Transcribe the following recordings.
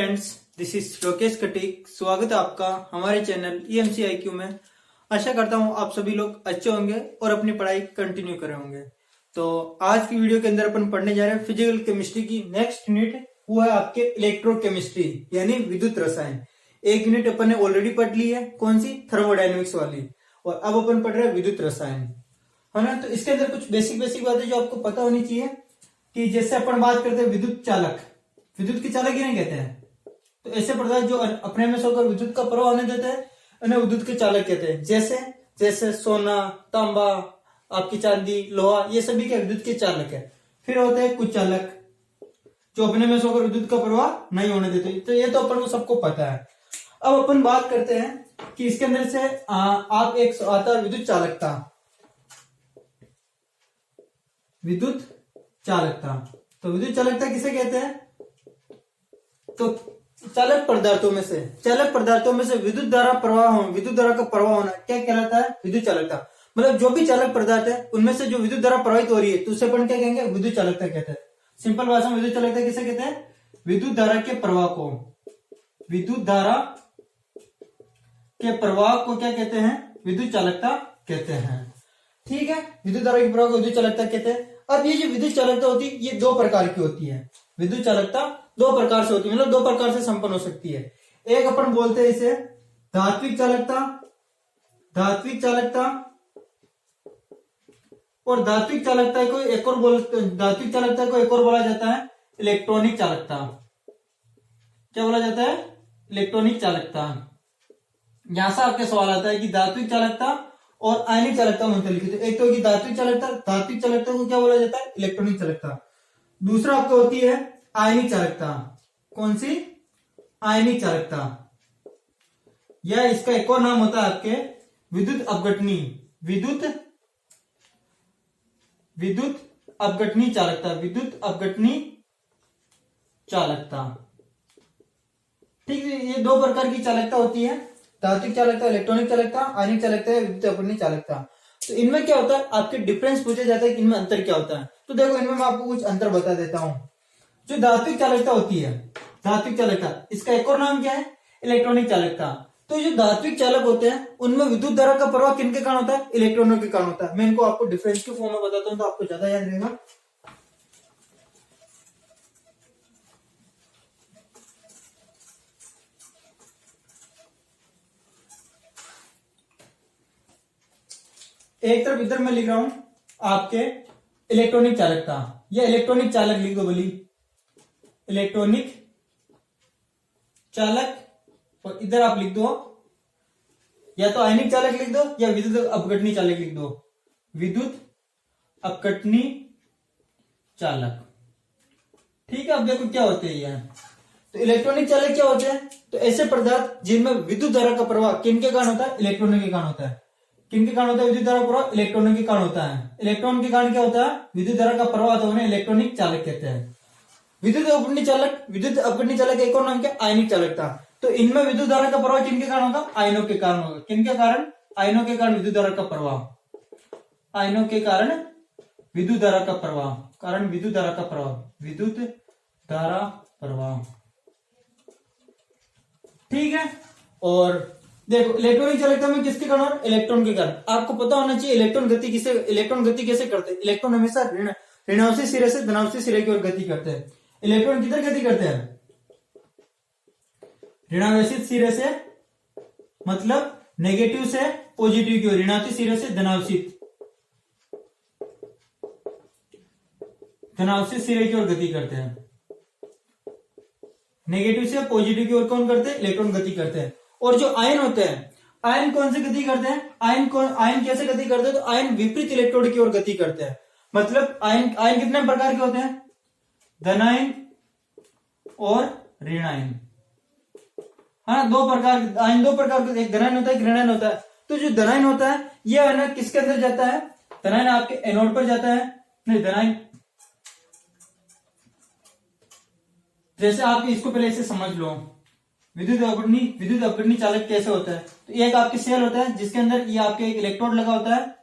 Friends, this is Lokesh Katik. स्वागत है आपका हमारे चैनल EMCIQ में। आशा करता हूँ आप सभी लोग अच्छे होंगे और अपनी पढ़ाई कंटिन्यू कर रहे होंगे। तो आज की वीडियो के अंदर अपन पढ़ने जा रहे हैं फिजिकल केमिस्ट्री की नेक्स्ट यूनिट। वो है आपके इलेक्ट्रोकेमिस्ट्री यानी विद्युत रसायन। एक यूनिट अपन ने ऑलरेडी पढ़ ली है, कौन सी? थर्मोडायनेमिक्स वाली। और अब अपन पढ़ रहे हैं विद्युत रसायन, है ना। तो इसके अंदर कुछ बेसिक बातें जो आपको पता होनी चाहिए कि जैसे अपन बात करते हैं विद्युत चालक, विद्युत के चालक ही नहीं कहते हैं। तो ऐसे पदार्थ जो अपने में से होकर विद्युत का प्रवाह होने देते हैं उन्हें विद्युत के चालक कहते हैं। जैसे जैसे सोना, तांबा, आपकी चांदी, लोहा, ये सभी के विद्युत के चालक है। फिर होते हैं कुछ चालक जो अपने में से होकर विद्युत का प्रवाह नहीं होने देते। तो ये तो अपन को सबको पता है। अब अपन बात करते हैं कि इसके अंदर से आप एक आता है विद्युत चालकता। विद्युत चालकता, तो विद्युत चालकता किसे कहते हैं? तो चालक पदार्थों में से विद्युत धारा का प्रवाह होना क्या कहलाता है? विद्युत चालकता। मतलब जो भी चालक पदार्थ है उनमें से जो विद्युत धारा प्रवाहित हो रही है तो उसे अपन क्या कहेंगे? विद्युत चालकता कहते हैं। सिंपल भाषा में विद्युत चालकता किसे कहते हैं? विद्युत धारा के प्रवाह को, विद्युत धारा के प्रवाह को क्या कहते हैं? विद्युत चालकता कहते हैं। ठीक है, विद्युत धारा के प्रवाह को विद्युत चालकता कहते हैं। अब ये जो विद्युत चालकता होती है ये दो प्रकार की होती है। विद्युत चालकता दो प्रकार से होती है, मतलब दो प्रकार से संपन्न हो सकती है। एक अपन बोलते हैं इसे धात्विक चालकता, और धात्विक चालकता को एक और बोला जाता है इलेक्ट्रॉनिक चालकता। क्या बोला जाता है? इलेक्ट्रॉनिक चालकता। यहां से आपके सवाल आता है कि धात्विक चालकता और आयनिक चालकता में अंतर लिखिए। एक तो धात्विक चालकता को क्या बोला जाता है? इलेक्ट्रॉनिक चालकता। दूसरा आपको होती है आयनिक चालकता। कौन सी? आयनिक चालकता, या इसका एक और नाम होता है आपके विद्युत अपघटनी, विद्युत अपघटनी चालकता। ठीक है, ये दो प्रकार की चालकता होती है, धात्विक चालकता, इलेक्ट्रॉनिक चालकता, आयनिक चालकता, विद्युत अपघटनी चालकता। तो इनमें क्या होता है? आपके डिफरेंस पूछा जाता है कि इनमें अंतर क्या होता है। तो देखो, इनमें मैं आपको कुछ अंतर बता देता हूं। जो धात्विक चालकता होती है, धात्विक चालकता, इसका एक और नाम क्या है? इलेक्ट्रॉनिक चालकता। तो जो धात्विक चालक होते हैं उनमें विद्युत धारा का प्रवाह किनके कारण होता है? इलेक्ट्रॉनों के कारण होता है। मैं इनको आपको डिफरेंस के फॉर्म में बताता हूं तो आपको ज्यादा याद रहेगा। एक तरफ इधर मैं लिख रहा हूं आपके इलेक्ट्रॉनिक चालकता, या इलेक्ट्रॉनिक चालक लिख दो बोली, इलेक्ट्रॉनिक चालक। और इधर आप लिख दो या तो आयनिक चालक लिख दो या विद्युत अपघटनी चालक लिख दो, विद्युत अपघटनी चालक। ठीक है, अब देखो क्या होते हैं ये। तो इलेक्ट्रॉनिक चालक क्या होते हैं? तो ऐसे पदार्थ जिनमें विद्युत धारा का प्रवाह किनके कारण होता है? इलेक्ट्रॉनों के कारण होता है। किनके कारण होता है विद्युत धारा का प्रवाह? इलेक्ट्रॉनों के कारण होता है। इलेक्ट्रॉन के कारण क्या होता है? विद्युत धारा का प्रवाह, तो उन्हें इलेक्ट्रॉनिक चालक कहते हैं। विद्युत अपघटनी चालक एक और नाम क्या? आयनिक चालकता। तो इनमें विद्युत धारा का प्रवाह किनके कारण होगा? आयनों के कारण होगा। किनके कारण? आयनों के कारण विद्युत धारा का प्रवाह, आयनों के कारण विद्युत धारा का प्रवाह, विद्युत धारा प्रवाह। ठीक है, और देखो इलेक्ट्रॉनिक चालकता में किसके कारण? इलेक्ट्रॉन के कारण। आपको पता होना चाहिए इलेक्ट्रॉन गति कैसे करते हैं। इलेक्ट्रॉन हमेशा ऋणात्मक सिरे से धनात्मक सिरे की ओर गति करते हैं। इलेक्ट्रॉन किधर गति करते हैं? ऋणावेशित सिरे से, मतलब नेगेटिव से पॉजिटिव की ओर, ऋणात्मक सिरे से धनात्मक सिरे की ओर गति करते हैं। नेगेटिव से पॉजिटिव की ओर कौन करते हैं? इलेक्ट्रॉन गति करते हैं। और जो आयन होते हैं, आयन कौन से गति करते हैं? आयन कैसे गति करते हैं? तो आयन विपरीत इलेक्ट्रोड की ओर गति करते हैं। मतलब आयन कितने प्रकार के होते हैं? धनायन और ऋणायन। हाँ, दो प्रकार के, एक धनायन होता है, एक ऋणायन होता है। तो जो धनायन होता है ये है ना, किसके अंदर जाता है? धनायन आपके एनोड पर जाता है। नहीं, धनायन, जैसे आप इसको पहले इसे समझ लो, विद्युत अपघटनी चालक कैसे होता है। तो एक आपके सेल होता है जिसके अंदर ये आपके एक इलेक्ट्रोड लगा होता है,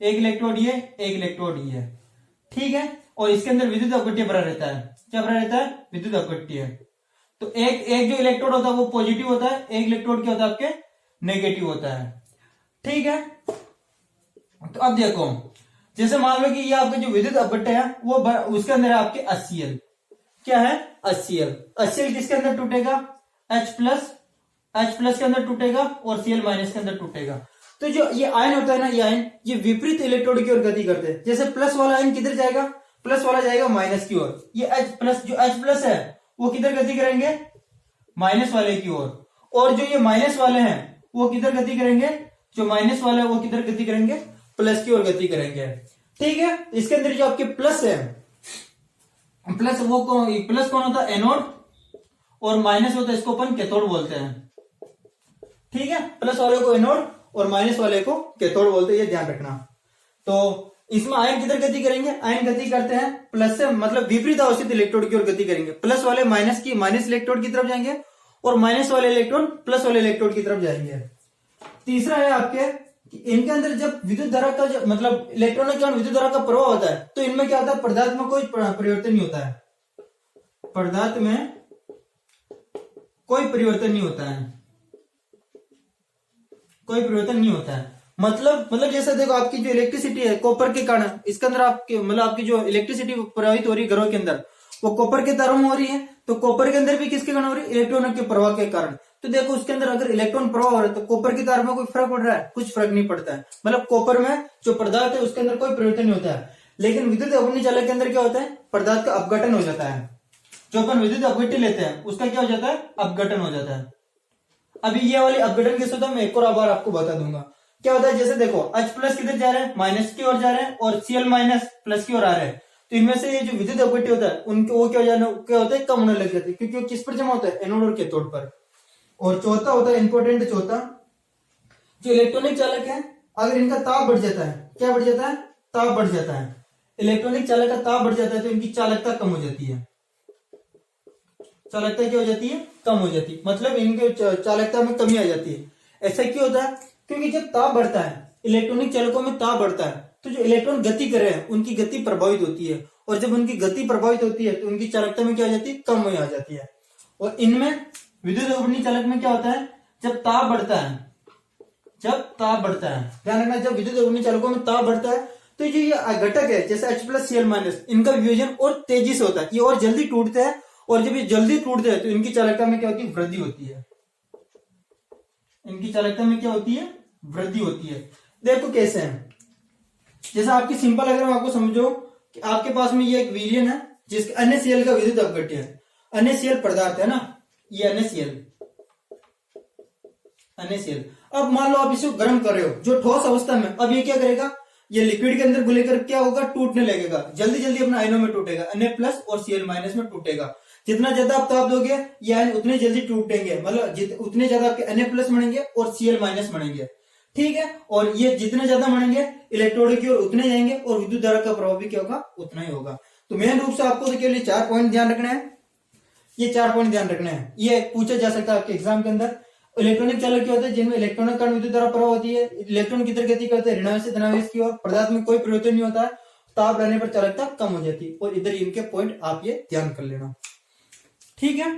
एक इलेक्ट्रोड ये, ठीक है। और इसके अंदर विद्युत अपघट्य भरा रहता है। क्या भरा रहता है? विद्युत अपघट्य। तो एक एक जो इलेक्ट्रोड होता है वो पॉजिटिव होता है, एक इलेक्ट्रोड क्या होता है आपके नेगेटिव होता है। ठीक है, तो अब देखो जैसे मान लो कि ये आपका जो विद्युत अपघट्य है वो उसके अंदर है आपके HCl। क्या है? HCl। HCl किसके अंदर टूटेगा? H+ के अंदर टूटेगा और Cl- के अंदर टूटेगा। तो जो ये आयन होता है ना, ये आयन ये विपरीत इलेक्ट्रोड की ओर गति करते हैं। जैसे प्लस वाला आयन किधर जाएगा? प्लस वाला जाएगा माइनस की ओर। ये जो H+ है वो किधर गति करेंगे? माइनस वाले की ओर। और जो ये माइनस वाले हैं वो किधर गति करेंगे? जो माइनस वाले हैं वो किधर गति करेंगे? प्लस की ओर गति करेंगे। ठीक है, इसके अंदर जो आपके प्लस है, प्लस कौन होता है? एनोड। और माइनस होता है, इसको अपन कैथोड बोलते हैं। ठीक है, प्लस वाले को एनोड और माइनस वाले को कैथोड बोलते हैं, ये ध्यान रखना। तो इसमें आयन किधर गति करेंगे? आयन गति करते हैं प्लस से, मतलब विपरीत अवस्थित इलेक्ट्रोड की ओर गति करेंगे। प्लस वाले माइनस इलेक्ट्रोड की तरफ जाएंगे और माइनस वाले इलेक्ट्रॉन प्लस वाले इलेक्ट्रोड की तरफ जाएंगे। तीसरा है आपके कि इनके अंदर जब विद्युत धारा का मतलब इलेक्ट्रॉन के विद्युत धारा का प्रवाह होता है तो इनमें क्या होता है? पदार्थ में कोई परिवर्तन नहीं होता है। पदार्थ में कोई परिवर्तन नहीं होता है, कोई परिवर्तन नहीं होता है। मतलब जैसे देखो आपकी जो इलेक्ट्रिसिटी है कॉपर के कारण, इसके अंदर आपके आपकी जो इलेक्ट्रिसिटी प्रवाहित हो रही है घरों के अंदर वो कॉपर के तारों में हो रही है। तो कॉपर के अंदर भी किसके कारण हो रही है? इलेक्ट्रॉनों के प्रवाह के कारण। तो देखो उसके अंदर अगर इलेक्ट्रॉन प्रवाह हो रहा है तो कॉपर के तार में कोई फर्क पड़ रहा है? कुछ फर्क नहीं पड़ता है। मतलब कॉपर में जो पदार्थ है उसके अंदर कोई परिवर्तन नहीं होता है। लेकिन विद्युत अवगुण चालक के अंदर क्या होता है? पदार्थ का अपघटन हो जाता है। जो अपन विद्युत अपघट्य लेते हैं उसका क्या हो जाता है? अपघटन हो जाता है। अभी ये वाली अपघटन कैसे होता है मैं एक और बार आपको बता दूंगा। क्या होता है? जैसे देखो H+ किधर जा रहे हैं? माइनस की ओर जा रहे हैं और Cl- प्लस की ओर आ रहे हैं। तो इनमें से ये जो विद्युत अपघट्य होता है उनको वो क्या होता है? कम होने लग जाते हैं, क्योंकि वो किस पर जमा होता है? एनोड और कैथोड पर। और चौथा होता है इंपॉर्टेंट, चौथा जो इलेक्ट्रॉनिक चालक है अगर इनका ताप बढ़ जाता है, क्या बढ़ जाता है? ताप बढ़ जाता है। इलेक्ट्रॉनिक चालक का ताप बढ़ जाता है तो इनकी चालकता कम हो जाती है। चालकता क्या हो जाती है? कम हो जाती है, मतलब इनके चालकता में कमी आ जाती है। ऐसा क्यों होता है? क्योंकि जब ताप बढ़ता है, इलेक्ट्रॉनिक चालकों में ताप बढ़ता है तो जो इलेक्ट्रॉन गति कर रहे हैं उनकी गति प्रभावित होती है। और जब उनकी गति प्रभावित होती है तो उनकी चालकता में क्या हो जाती है? कम हो जाती है। और इनमें विद्युत अवगुणी चालक में क्या होता है? जब ताप बढ़ता है, ध्यान रखना, जब विद्युत अवगुणी चालकों में ताप बढ़ता है तो जो ये घटक है जैसे H+ Cl- इनका विभाजन और तेजी से होता है, ये और जल्दी टूटते हैं। और जब ये जल्दी टूटते हैं तो इनकी चालकता में क्या होती है? वृद्धि होती है। इनकी चालकता में क्या होती है? वृद्धि होती है। देखो कैसे है, जैसे आपकी सिंपल अगर मैं आपको समझो कि आपके पास में ये एक विलयन है जिसके NaCl का विद्युत अपघट्य है। NaCl पदार्थ है ना, ये NaCl। अब मान लो आप इसे गर्म कर रहे हो जो ठोस अवस्था में, अब ये क्या करेगा? ये लिक्विड के अंदर घुलेकर क्या होगा? टूटने लगेगा, जल्दी जल्दी अपने आयनों में टूटेगा, Na+ और Cl- में टूटेगा। जितना ज्यादा आप ताप दोगे ये आयन उतने जल्दी टूटेंगे, मतलब उतने ज्यादा आपके Na+ बनेंगे और Cl- बनेंगे। ठीक है, और ये जितने ज्यादा बढ़ेंगे इलेक्ट्रोड की ओर उतने जाएंगे और विद्युत धारा का प्रभाव भी क्या होगा? उतना ही होगा। तो मेन रूप से आपको तो केवल 4 पॉइंट ध्यान रखना है, ये 4 पॉइंट ध्यान रखना है। ये पूछा जा सकता है आपके एग्जाम के अंदर। इलेक्ट्रॉनिक चालक क्या होते हैं? जिनमें इलेक्ट्रॉनिक कारण विद्युत धारा प्रवाह होती है। इलेक्ट्रॉन किधर गति करते हैं? ऋणावेश से धनावेश की ओर। पदार्थ में कोई परिवर्तन नहीं होता है, ताप रहने पर चालकता कम हो जाती है। और इधर इनके पॉइंट आप ये ध्यान कर लेना। ठीक है,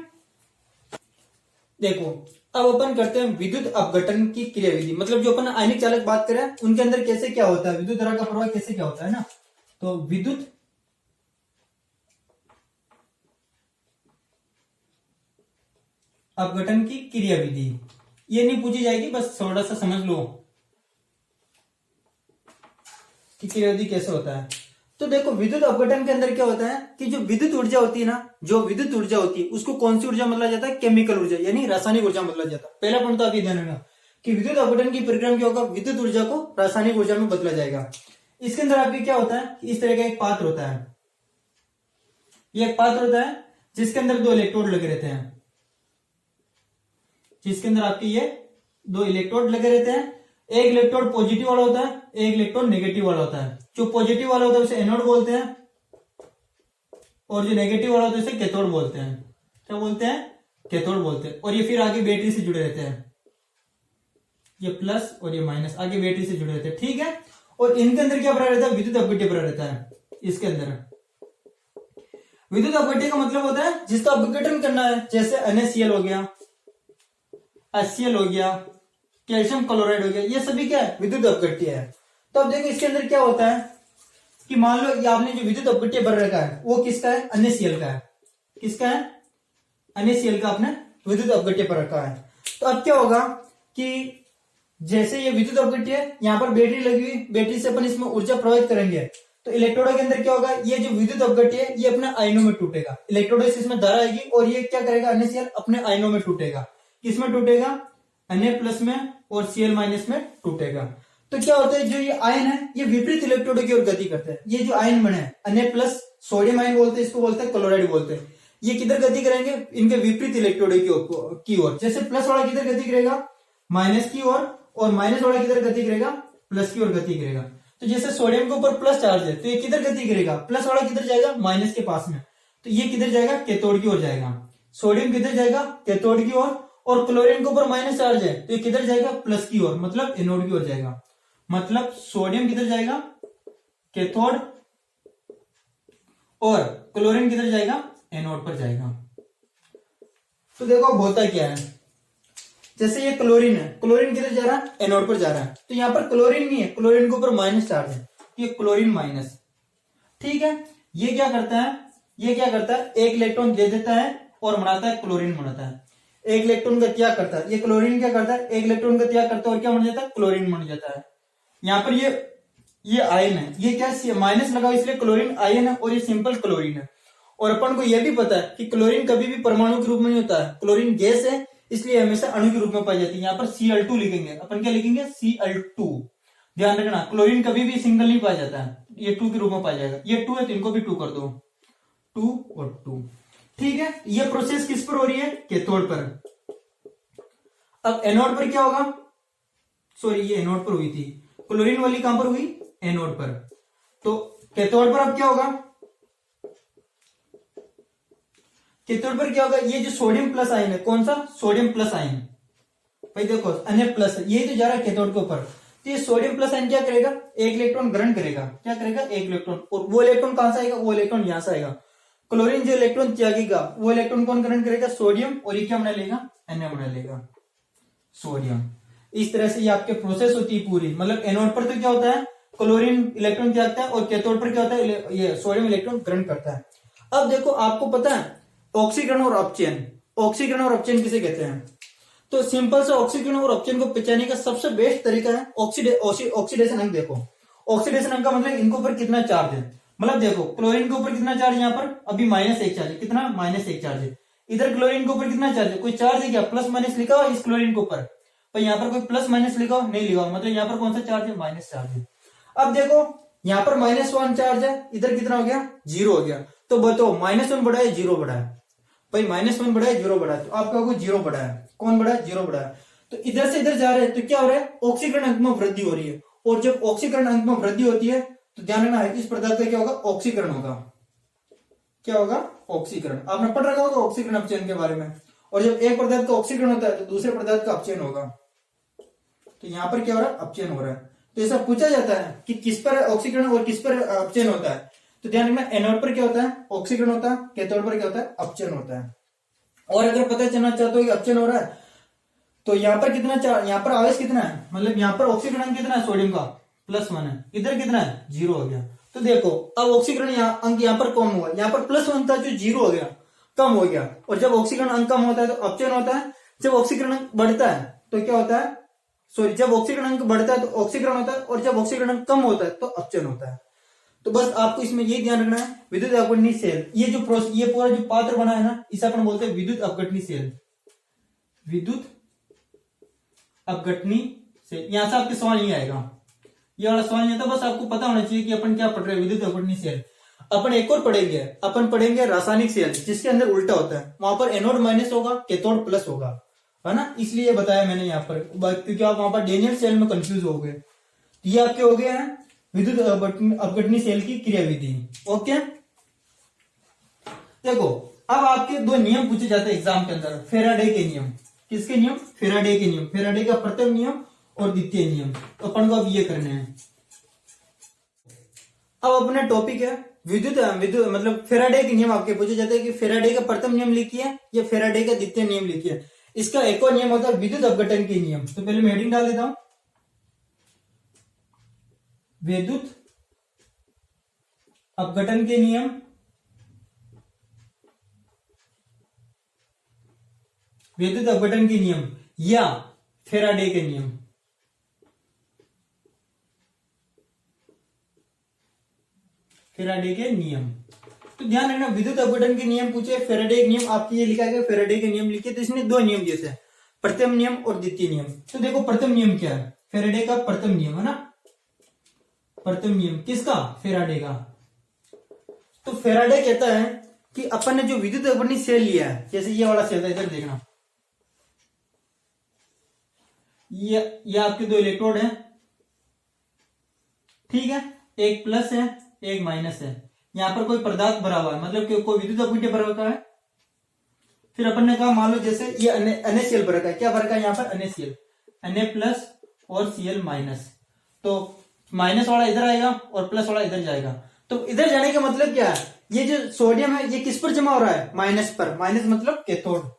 देखो अब अपन करते हैं विद्युत अपघटन की क्रियाविधि। मतलब जो अपन आयनिक चालक बात करें उनके अंदर कैसे क्या होता है, विद्युत धारा का प्रवाह कैसे क्या होता है ना। तो विद्युत अपघटन की क्रियाविधि ये नहीं पूछी जाएगी, बस थोड़ा सा समझ लो कि क्रियाविधि कैसे होता है। तो देखो विद्युत अपघटन के अंदर क्या होता है कि जो विद्युत ऊर्जा होती है ना, जो विद्युत ऊर्जा होती है उसको कौन सी ऊर्जा मतलब जाता है? केमिकल ऊर्जा यानी रासायनिक ऊर्जा मतलब जाता है। पहला पॉइंट तो आप ये ध्यान रखना कि विद्युत अपघटन की प्रक्रिया क्या होगा? विद्युत ऊर्जा को रासायनिक ऊर्जा में बदला जाएगा। इसके अंदर आपके क्या होता है? इस तरह का एक पात्र होता है, ये एक पात्र होता है जिसके अंदर 2 इलेक्ट्रोड लगे रहते हैं, जिसके अंदर आपके ये 2 इलेक्ट्रोड लगे रहते हैं। एक इलेक्ट्रोड पॉजिटिव वाला होता है, एक इलेक्ट्रोड नेगेटिव वाला होता है। जो पॉजिटिव वाला होता है उसे एनोड बोलते हैं और जो नेगेटिव वाला होता है उसे कैथोड बोलते हैं। क्या बोलते हैं? कैथोड बोलते हैं। और ये फिर आगे बैटरी से जुड़े रहते हैं, ये प्लस और ये माइनस आगे बैटरी से जुड़े रहते हैं। ठीक है, और इनके अंदर क्या भरा रहता है? विद्युत अपघट्य भरा रहता है इसके अंदर। विद्युत अपघट्य का मतलब होता है जिसका अपघटन करना है, जैसे NaCl हो गया, HCl हो गया, कैल्शियम क्लोराइड हो गया, ये सभी क्या है, विद्युत अपघट्य है। तो अब देखो इसके अंदर क्या होता है कि मान लो ये आपने जो विद्युत अपघट्य भर रखा है वो किसका है, NaCl का है। किसका है, NaCl का आपने विद्युत अपघट्य भर रखा है। तो अब क्या होगा कि जैसे ये विद्युत अपघट्य है, यहाँ पर बैटरी लगी हुई, बैटरी से अपन इसमें ऊर्जा प्रवाहित करेंगे, तो इलेक्ट्रोडों के अंदर क्या होगा, ये जो विद्युत अपघट्य है ये अपने आयनों में टूटेगा। इलेक्ट्रोडों से इसमें धारा आएगी और ये क्या करेगा, NaCl अपने आयनों में टूटेगा। किसमें टूटेगा, Na+ में और Cl- में टूटेगा। तो क्या होता है, जो ये आयन है ये विपरीत इलेक्ट्रोडों की ओर गति करते हैं। ये जो आयन बने हैं Na+, सोडियम आयन बोलते हैं, इसको बोलते हैं क्लोराइड बोलते हैं, ये किधर गति करेंगे, इनके विपरीत इलेक्ट्रोडों की ओर। जैसे प्लस वाला किधर गति करेगा, माइनस की ओर, और माइनस वाला किधर गति करेगा, प्लस की ओर गति करेगा। तो जैसे सोडियम के ऊपर प्लस चार्ज है तो ये किधर गति करेगा, प्लस वाला किधर जाएगा, माइनस के पास में, तो ये किधर जाएगा, कैथोड की ओर जाएगा। सोडियम किधर जाएगा, कैथोड की ओर, और क्लोरीन के ऊपर माइनस चार्ज है तो ये किधर जाएगा, प्लस की ओर, मतलब एनोड की ओर जाएगा। मतलब सोडियम किधर जाएगा, कैथोड, और क्लोरीन किधर जाएगा, एनोड पर जाएगा। तो देखो अब होता क्या है, जैसे ये क्लोरीन है, क्लोरीन किधर जा रहा है, एनोड पर जा रहा है, तो यहां पर क्लोरीन नहीं है, क्लोरीन के ऊपर माइनस चार्ज है, ये क्लोरीन माइनस। ठीक है, ये क्या करता है, ये क्या करता है, एक इलेक्ट्रॉन दे देता है और बनाता है, क्लोरीन बनाता है। एक इलेक्ट्रॉन का त्याग करता है, ये क्लोरीन क्या करता है, एक इलेक्ट्रॉन का त्याग करता है और क्या बन जाता है, क्लोरीन बन जाता है। यहाँ पर ये आयन है, ये क्या माइनस लगा इसलिए क्लोरीन आयन है, और ये सिंपल क्लोरीन है। और अपन को यह भी पता है कि क्लोरीन कभी भी परमाणु के रूप में नहीं होता है, क्लोरीन गैस है, इसलिए हमेशा अणु के रूप में पाई जाती है। यहाँ पर Cl2 लिखेंगे अपन, क्या लिखेंगे, Cl2। ध्यान रखना, क्लोरीन कभी भी सिंगल नहीं पाया जाता है, ये 2 के रूप में पाया जाएगा। ये 2 है तो इनको भी 2 कर दो, 2 और 2। ठीक है, ये प्रोसेस किस पर हो रही है, कैथोड पर। अब एनोड पर क्या होगा, सॉरी ये एनोड पर हुई थी, क्लोरीन वाली कहां पर हुई, एनोड पर। तो कैथोड पर अब क्या होगा, कैथोड पर क्या होगा, ये जो सोडियम प्लस आयन है, कौन सा, सोडियम प्लस आयन, भाई देखो Na+ है, ये तो जा रहा है कैथोड के ऊपर, तो ये सोडियम प्लस आयन क्या करेगा, एक इलेक्ट्रॉन ग्रहण करेगा। क्या करेगा, एक इलेक्ट्रॉन, और वो इलेक्ट्रॉन कहां से आएगा, वो इलेक्ट्रॉन यहां से आएगा। क्लोरीन जो इलेक्ट्रॉन त्यागेगा वो इलेक्ट्रॉन कौन ग्रहण करेगा, सोडियम, और ये क्या बना लेगा, Na बना लेगा, सोडियम। इस तरह से ये आपके प्रोसेस होती है पूरी। मतलब एनोड पर तो क्या होता है, क्लोरीन इलेक्ट्रॉन त्यागता है, और कैथोड पर क्या होता है, ये सोडियम इलेक्ट्रॉन ग्रहण करता है। अब देखो आपको पता है ऑक्सीकरण और अपचयन, ऑक्सीकरण और अपचयन किसे कहते हैं। तो सिंपल से ऑक्सीकरण और अपचयन को पहचानने का सबसे बेस्ट तरीका है ऑक्सीडेशन अंक। देखो ऑक्सीडेशन अंक का मतलब इनके ऊपर कितना चार्ज है। मतलब देखो क्लोरीन के ऊपर कितना चार्ज है, यहाँ पर अभी -1 चार्ज है, कितना, -1 चार्ज है। इधर क्लोरीन के ऊपर कितना चार्ज है, कोई चार्ज है क्या, प्लस माइनस लिखा हुआ इस क्लोरीन के ऊपर, पर यहाँ पर कोई प्लस माइनस लिखा हो नहीं लिखा हो, मतलब यहाँ पर कौन सा चार्ज है, माइनस चार्ज है। अब देखो यहाँ पर -1 चार्ज है, इधर कितना हो गया, 0 हो गया। तो बताओ -1 बड़ा है, 0 बड़ा है, भाई -1 बड़ा है, 0 बड़ा है, तो आपका को 0 बड़ा है, कौन बड़ा है, 0 बड़ा है। तो इधर से इधर जा रहे हैं तो क्या हो रहा है, ऑक्सीकरण अंक में वृद्धि हो रही है। और जब ऑक्सीकरण अंक में वृद्धि होती है तो ध्यान रखना है इस पदार्थ का क्या होगा, ऑक्सीकरण होगा। क्या होगा, ऑक्सीकरण। आपने पढ़ रखा होगा ऑक्सीकरण अपचयन के बारे में। और जब एक पदार्थ का ऑक्सीकरण होता है तो दूसरे पदार्थ का अपचयन होगा। तो यहाँ पर क्या हो रहा है, अपचयन हो रहा है। तो ऐसा पूछा जाता है कि किस पर ऑक्सीकरण और किस पर अपचयन होता है। तो ध्यान रखना, एनोड पर क्या होता है, ऑक्सीकरण होता है, कैथोड पर क्या होता है, अपचयन होता है। और अगर पता चलना चाहते हो कि अपचयन हो रहा है तो यहाँ पर कितना, यहाँ पर आवेश कितना है, मतलब यहाँ पर ऑक्सीकरण अंक कितना है, सोडियम का +1 है, इधर कितना है, 0 हो गया। तो देखो अब ऑक्सीकरण अंक यहाँ पर कम हुआ, यहाँ पर +1 था जो 0 हो गया, कम हो गया। और जब ऑक्सीकरण अंक कम होता है तो अपचयन होता है, जब ऑक्सीकरण अंक बढ़ता है तो क्या होता है, सॉरी जब ऑक्सीकरण अंक बढ़ता है तो ऑक्सीकरण होता है, और जब ऑक्सीकरण अंक कम होता है तो अपचयन होता है। तो बस आपको इसमें ये ध्यान रखना है, विद्युत अपघटनी सेल, ये जो प्रोसेस, ये पूरा जो पात्र बना है ना, इसे अपन बोलते हैं विद्युत अपघटनी सेल, विद्युत अपघटनी सेल। यहां से आपके सवाल नहीं आएगा, ये वाला सवाल नहीं आता, बस आपको पता होना चाहिए कि अपन क्या पढ़ रहे हैं, विद्युत अपघटनी सेल। अपन एक और पढ़ेंगे, अपन पढ़ेंगे रासायनिक सेल, जिसके अंदर उल्टा होता है, वहां पर एनोड माइनस होगा, कैथोड प्लस होगा, है ना, इसलिए बताया मैंने यहाँ पर, क्योंकि आप वहां पर डेनियल सेल में कंफ्यूज हो गए। ये आपके हो गए हैं विद्युत अपघटनी सेल की क्रियाविधि। ओके, देखो अब आपके 2 नियम पूछे जाते हैं एग्जाम के अंदर, फेराडे के नियम। किसके नियम, फेराडे के नियम, फेराडे का प्रथम नियम और द्वितीय नियम। तो अपन को अब ये करने हैं। अब अपना टॉपिक है विद्युत विद्युत मतलब फेराडे के नियम आपके पूछे जाते हैं कि फेराडे का प्रथम नियम लिखिए या फेराडे का द्वितीय नियम लिखिए। इसका एक और नियम होता है विद्युत अपघटन के नियम। तो पहले मैं हेडिंग डाल देता हूं, विद्युत अपघटन के नियम। विद्युत अपघटन के नियम या फेराडे के नियम। फेराडे के नियम। तो ध्यान रखना, विद्युत अपघटन के नियम पूछे, फेराडे के नियम आपके ये लिखा गया, फेराडे के नियम लिखे। तो इसने दो नियम दिए थे, प्रथम नियम और द्वितीय नियम। तो देखो प्रथम नियम क्या है, फेराडे का प्रथम नियम है ना। प्रथम नियम किसका, फेराडे का। तो फेराडे कहता है कि अपन ने जो विद्युत अपघटन सेल लिया है, जैसे ये वाला सेल था, इधर देखना, ये आपके दो इलेक्ट्रोड है, ठीक है, एक प्लस है एक माइनस है। यहां पर कोई पदार्थ भरा हुआ है, मतलब कि कोई विद्युत अपघटन भरा हुआ है। फिर अपन ने कहा मान लो जैसे ये NaCl भरा है, क्या भरा है यहाँ पर, NaCl, Na प्लस और Cl माइनस। तो माइनस वाला इधर आएगा और प्लस वाला इधर जाएगा। तो इधर जाने का मतलब क्या है, ये जो सोडियम है ये किस पर जमा हो रहा है, माइनस पर। माइनस मतलब कैथोड,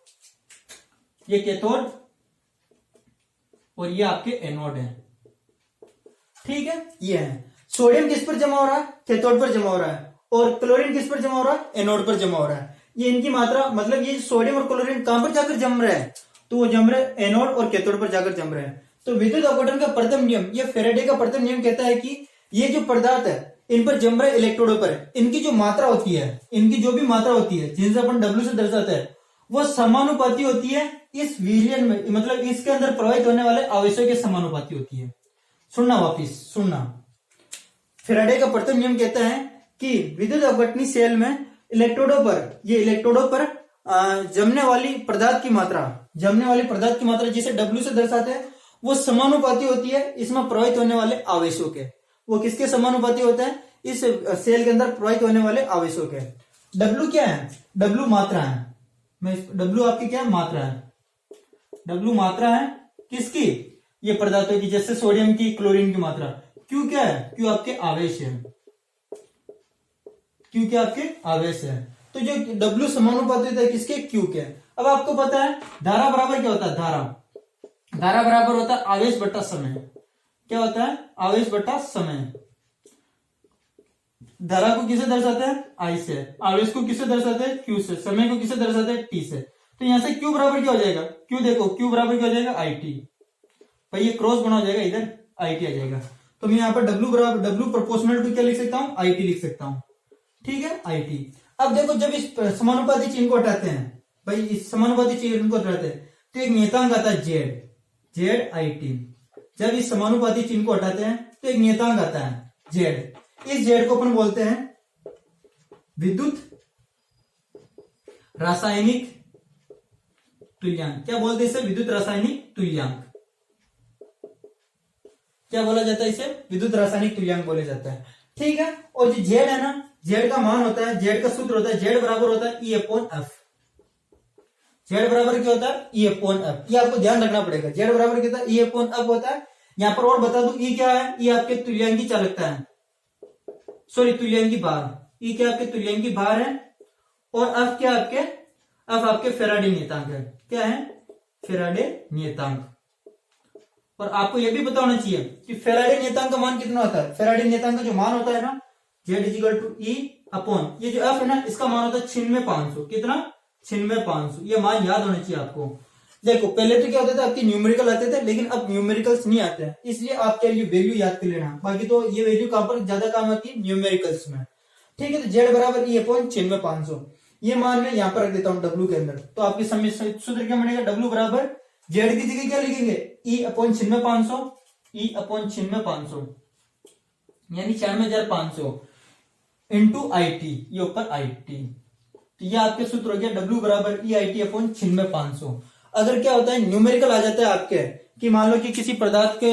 ये कैथोड और ये आपके एनोड है, ठीक है। ये है सोडियम किस पर जमा हो रहा है, कैथोड पर जमा हो रहा है, और क्लोरीन किस पर जमा हो रहा है, एनोड पर जमा हो रहा है। ये इनकी मात्रा, मतलब ये सोडियम और क्लोरीन कहां पर जाकर जम रहे हैं, तो वो जम रहे एनोड और कैथोड पर जाकर जम रहे हैं। तो विद्युत अपघटन का प्रथम नियम, ये फेराडे का प्रथम नियम कहता है कि ये जो पदार्थ है इन पर जम रहे इलेक्ट्रोडों पर इनकी जो मात्रा होती है, इनकी जो भी मात्रा होती है जिनसे अपन W से दर्शाते हैं, वो समानुपाती होती है इस विलयन में, मतलब इसके अंदर प्रवाहित होने वाले आवेशों के समानुपाती होती है। सुनना वापिस सुनना, फेराडे का प्रथम नियम कहता है कि विद्युत अपघटनी सेल में इलेक्ट्रोडों पर, ये इलेक्ट्रोडों पर जमने वाली पदार्थ की मात्रा जिसे W से दर्शाते हैं, वो समानुपाती होती है इसमें प्रवाहित होने वाले आवेशों के। वो किसके समानुपाती होता है, इस सेल के अंदर प्रवाहित होने वाले आवेशों के। W क्या है, W मात्रा है, W आपकी क्या है, मात्रा है। W मात्रा है किसकी, ये पदार्थों की, जैसे सोडियम की, क्लोरीन की मात्रा। Q क्या है, Q आपके आवेश है, Q क्या आपके आवेश है। तो जो W समानुपाती होता है किसके, Q के। अब आपको पता है धारा बराबर क्या होता है, धारा बराबर होता है आवेश बटा समय। क्या होता है, आवेश बटा समय। धारा को किसे दर्शाते हैं, I से, आवेश को किसे दर्शाते हैं, Q से, समय को किसे दर्शाते हैं, T से। तो यहां से Q बराबर क्या हो जाएगा, Q देखो, Q बराबर क्या हो जाएगा, IT। भाई ये क्रॉस बना हो जाएगा, इधर IT आ जाएगा। तो मैं यहाँ पर W बराबर, W प्रोपोर्शनल टू क्या लिख सकता हूँ, IT लिख सकता हूँ, ठीक है, IT। अब देखो जब इस समानुपाती चिन्ह को हटाते हैं, भाई इस समानुपाती चिन्ह को हटाते हैं तो एक नियतांक आता है ZIT। जब इस समानुपाती चिन्ह को हटाते हैं तो एक नियतांक आता है Z। इस Z को अपन बोलते हैं विद्युत रासायनिक तुल्यांक। क्या बोलते हैं इसे, विद्युत रासायनिक तुल्यांक। क्या बोला जाता है इसे, विद्युत रासायनिक तुल्यांक बोला जाता है, ठीक है। और जो Z है ना, Z का मान होता है, Z का सूत्र होता है, Z बराबर होता है E/F। Z बराबर क्या होता है, E/F। ये आपको ध्यान रखना पड़ेगा, Z बराबर क्या होता है, E/F होता है। यहां पर और बता दूं, E क्या है, E आपके तुल्यांकी चालकता है, सॉरी तुल्यांकी भार। E क्या आपके तुल्यांकी भार है, और F क्या आपके, F आपके फेराडे नियतांक है। क्या है, फेराडे नियतांक। और आपको यह भी पता होना चाहिए कि फेराडे नियतांक का मान कितना होता है। फेराडे नियतांक का जो मान होता है ना, Z=E/, ये जो F है ना, इसका मान होता है 96,500। कितना, 96,500। ये मान याद होना चाहिए आपको। देखो पहले तो क्या होता था, आपके न्यूमेरिकल आते थे, लेकिन अब न्यूमेरिकल्स नहीं आते हैं, इसलिए आप क्या ये वैल्यू याद कर लेना। बाकी तो ये वैल्यू कहां पर ज्यादा काम आती है, न्यूमेरिकल्स में, ठीक है। तो Z बराबर E/96,500, ये मान मैं यहां पर रख देता हूं W के अंदर। तो आपके सूत्र क्या बनेगा, W बराबर Z की जगह क्या लिखेंगे, E/96,500, E/96,500 यानी 96,500 इंटू IT, ये ऊपर IT। तो ये आपके सूत्र हो गया W बराबर EIT/96,500। अगर क्या होता है, न्यूमेरिकल आ जाता है आपके कि मान लो कि किसी पदार्थ के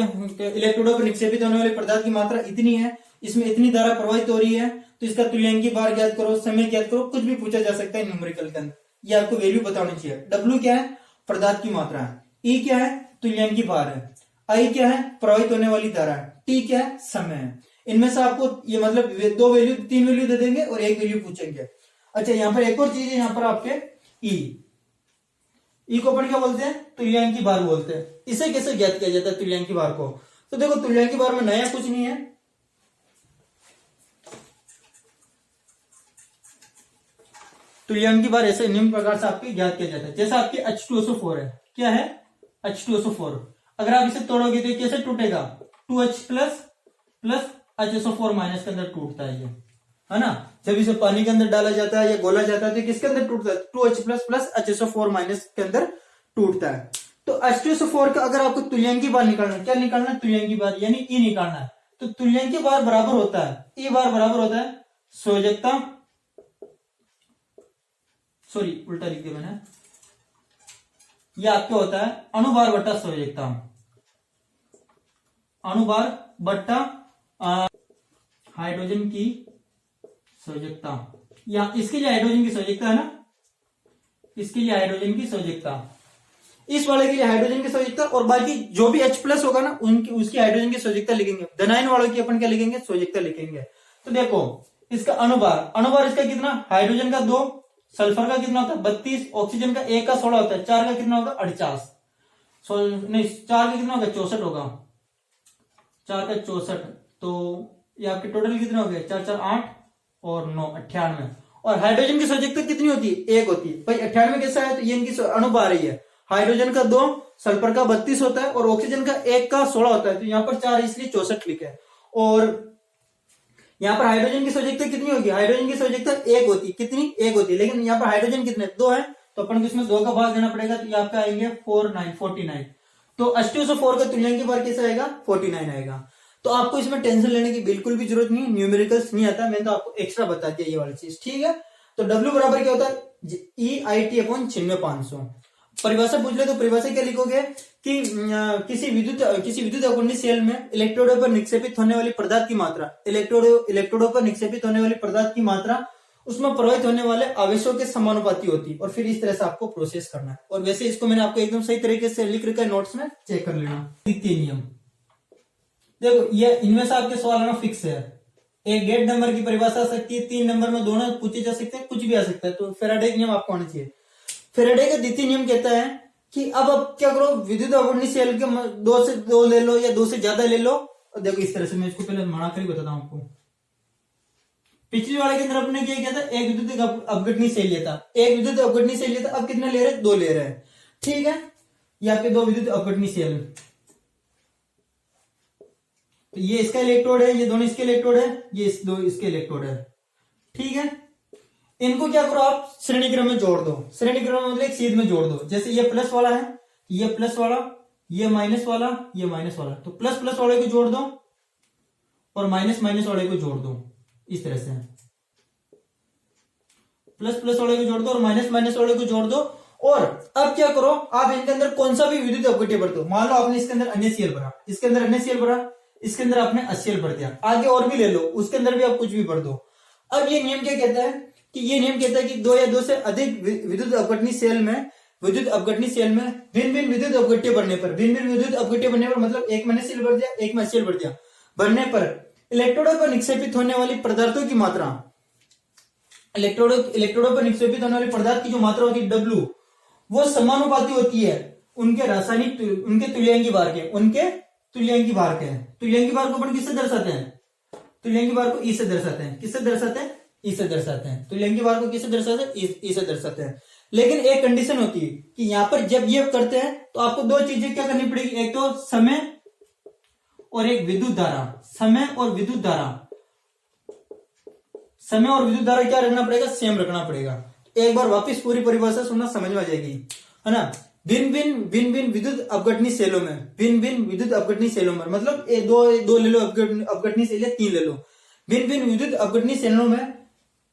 इलेक्ट्रोडों पर निक्षेपित होने वाले पदार्थ की मात्रा इतनी है, इसमें इतनी धारा प्रवाहित हो रही है, तो इसका तुल्यांकी भार ज्ञात करो, समय ज्ञात करो, कुछ भी पूछा जा सकता है न्यूमेरिकल के अंदर। ये आपको वैल्यू पता होनी चाहिए। W क्या है, पदार्थ की मात्रा है, E क्या है, तुल्यांकी भार है, I क्या है, प्रवाहित होने वाली धारा है, T क्या है, समय है। इनमें से आपको ये मतलब दो वैल्यू, तीन वैल्यू दे देंगे और एक वैल्यू पूछेंगे। अच्छा, यहाँ पर एक और चीज है, यहाँ पर आपके ई को अपन क्या बोलते हैं, तुल्यांकी भार बोलते हैं। इसे कैसे ज्ञात किया जाता है तुल्यांकी भार को? तो देखो, तुल्यांकी भार में नया कुछ नहीं है। तुल्यांकी भार ऐसे निम्न प्रकार से आपके ज्ञात किया जाता है। जैसे आपकी H2SO4 है, क्या है H2SO4, अगर आप इसे तोड़ोगे तो कैसे टूटेगा, 2H प्लस HSO4 माइनस के अंदर टूटता है ये, है ना। जब इसे पानी के अंदर डाला जाता है या गोला जाता है तो किसके अंदर टूटता है, 2H प्लस HSO4 माइनस के अंदर टूटता है। तो H2SO4 का अगर आपको तुल्यांकी भार निकालना है, क्या निकालना है, तुल्यांकी भार यानी ई निकालना है। तो तुल्यांकी भार बराबर होता है, ई बार बराबर होता है संयोजकता, सॉरी उल्टा लिख दिया मैंने, यह आपके होता है अणुभार बट्टा संयोजकता, अणुभार बट्टा हाइड्रोजन की संयोजकता, या इसके लिए हाइड्रोजन की संयोजकता है ना, इसके लिए हाइड्रोजन की संयोजकता, इस वाले के लिए हाइड्रोजन की संयोजकता, और बाकी जो भी H प्लस होगा ना उनकी उसकी हाइड्रोजन की संयोजकता लिखेंगे। धनायन वालों की अपन क्या लिखेंगे, संयोजकता लिखेंगे। तो देखो इसका अणुभार इसका कितना, हाइड्रोजन का 2, सल्फर का कितना होता है 32, ऑक्सीजन का 1 का 16 होता है, 4 का कितना होगा 48, नहीं 4 का कितना होगा 64 होगा, 4 का 64, तो ये आपके टोटल कितने हो गए, 4 4 8 और 9 98। और हाइड्रोजन की संयोजकता कितनी होती है, 1 होती है भाई। 98 कैसा है, तो ये इनकी अणुभार ही है, हाइड्रोजन का 2, सल्फर का 32 होता है और ऑक्सीजन का 1 का 16 होता है, तो यहाँ पर 4 इसलिए 64 लिखा है। और यहाँ पर हाइड्रोजन की संयोजकता कितनी होगी, हाइड्रोजन की संयोजकता 1 होती है, कितनी 1 होती है, लेकिन यहाँ पर हाइड्रोजन कितने 2 है, तो अपन को इसमें 2 का भाग देना पड़ेगा, तो ये आपका आएंगे 49। तो H2SO4 का तुल्यांकी भार कैसा आएगा, 49 आएगा। तो आपको इसमें टेंशन लेने की बिल्कुल भी जरूरत नहीं, न्यूमेरिकल्स नहीं आता, मैंने तो आपको एक्स्ट्रा बता दिया ये वाली चीज, ठीक है। तो W बराबर क्या होता है, EIT/9500। परिभाषा पूछ ले तो परिभाषा क्या लिखोगे कि किसी विद्युत अवगुणी सेल में इलेक्ट्रोडों पर निक्षेपित होने वाली पदार्थ की मात्रा, इलेक्ट्रोडों पर निक्षेपित होने वाली पदार्थ की मात्रा उसमें प्रवाहित होने वाले आवेशों के समानुपाती होती है, और फिर इस तरह से आपको प्रोसेस करना है। और वैसे इसको मैंने आपको एकदम सही तरीके से लिख रखा है नोट्स में, चेक कर लेना। द्वितीय नियम देखो, ये इनमें से आपके सवाल में फिक्स है, एक गेट नंबर की परिभाषा आ सकती है, 3 नंबर में दोनों पूछे जा सकते हैं, कुछ भी आ सकता है। तो फैराडे का नियम आपको आना चाहिए। फैराडे का द्वितीय नियम कहता है कि अब आप क्या करो, विद्युत अवगुणी सेल के 2 से 2 ले लो या 2 से ज्यादा ले लो। और देखो इस तरह से, मैं इसको पहले मना कर ही बताता हूं आपको। पिछली वाले के अंदर अपने क्या किया था, एक विद्युत अपघटनी सेल लिया था, एक विद्युत अपघटनी सेल लिया था, अब कितना ले रहे, 2 ले रहे हैं, ठीक है। ये आपके 2 विद्युत अपघटनी सेल, तो ये इसका इलेक्ट्रोड है, ये दोनों इसके इलेक्ट्रोड है, ये दो इसके इलेक्ट्रोड है, ठीक है। इनको क्या करो, आप श्रेणी क्रम में जोड़ दो, श्रेणी क्रम में मतलब एक सीध में जोड़ दो। जैसे ये प्लस वाला है, ये प्लस वाला, ये माइनस वाला, ये माइनस वाला, तो प्लस प्लस वाले को जोड़ दो और माइनस माइनस वाले को जोड़ दो, इस तरह से प्लस प्लस वाले को जोड़ दो और माइनस माइनस वाले को जोड़ दो। और अब क्या करो, आप इनके अंदर कौन सा भी विद्युत अपघट्य भर दो। मान लो आपने इसके अंदर NaCl भरा, इसके अंदर NaCl भरा, इसके अंदर आपने HCl भर दिया, आगे और भी ले लो, उसके अंदर भी आप कुछ भी भर दो। अब ये नियम क्या कहता है कि ये नियम कहता है कि 2 या 2 से अधिक विद्युत अपघटनी सेल में भिन्न भिन्न विद्युत अपघट्य भरने पर, भिन्न भिन्न विद्युत अपघट्य भरने पर, मतलब एक में NaCl भर दिया, एक में HCl भर दिया, भरने पर इलेक्ट्रोडों पर निक्षेपित होने वाली पदार्थों की मात्रा, इलेक्ट्रोडों पर निक्षेपित होने वाली पदार्थ की जो मात्रा होती है W, वो समानुपाती होती है उनके रासायनिक, उनके तुल्यांकी भार के, तुल्यांकी भार को अपन किससे दर्शाते हैं, तुल्यांकी भार को ई से दर्शाते हैं, किससे दर्शाते हैं, ई से दर्शाते हैं, तुल्यांकी भार को किससे दर्शाते हैं, ई से दर्शाते हैं। लेकिन एक कंडीशन होती है कि यहाँ पर जब ये करते हैं तो आपको 2 चीजें क्या करनी पड़ेगी, एक तो समय और एक विद्युत धारा, समय और विद्युत धारा क्या रखना पड़ेगा, सेम रखना पड़ेगा। एक बार वापस पूरी परिभाषा सुनना, समझ में आ जाएगी, है ना। भिन्न भिन्न विद्युत अपघटनी सेलों में, भिन्न भिन्न विद्युत अपघटनी सेलों में, मतलब 2 ले लो अपघटनी सेल, या 3 ले लो, भिन्न भिन्न विद्युत अपघटनी सेलों में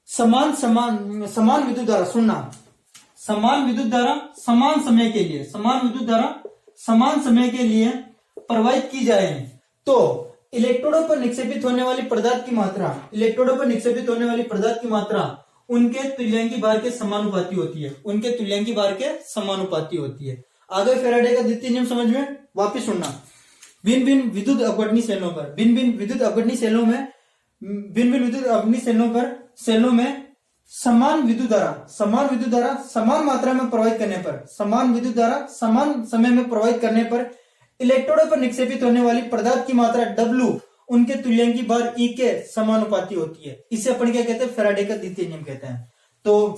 समान विद्युत धारा, सुनना, समान विद्युत धारा समान समय के लिए प्रवाहित की जाए तो इलेक्ट्रोडों पर निक्षेपित होने वाली पदार्थ की मात्रा उनके तुल्यांकी भार के समानुपाती होती है, आगे फैराडे का द्वितीय नियम समझ में, वापिस सुनना। भिन्न भिन्न विद्युत अपघटनी सेलों पर, भिन्न भिन्न विद्युत अपघटनी सेलों में, भिन्न भिन्न विद्युत अपघटनी सेलों में समान विद्युत धारा समान मात्रा में प्रवाहित करने पर, समान विद्युत धारा समान समय में प्रवाहित करने पर इलेक्ट्रोडों पर निक्षेपित होने वाली पदार्थ की मात्रा W उनके तुल्यांकी भार E के समानुपाती होती है। इसे अपन क्या कहते हैं, फैराडे का द्वितीय नियम कहते हैं। तो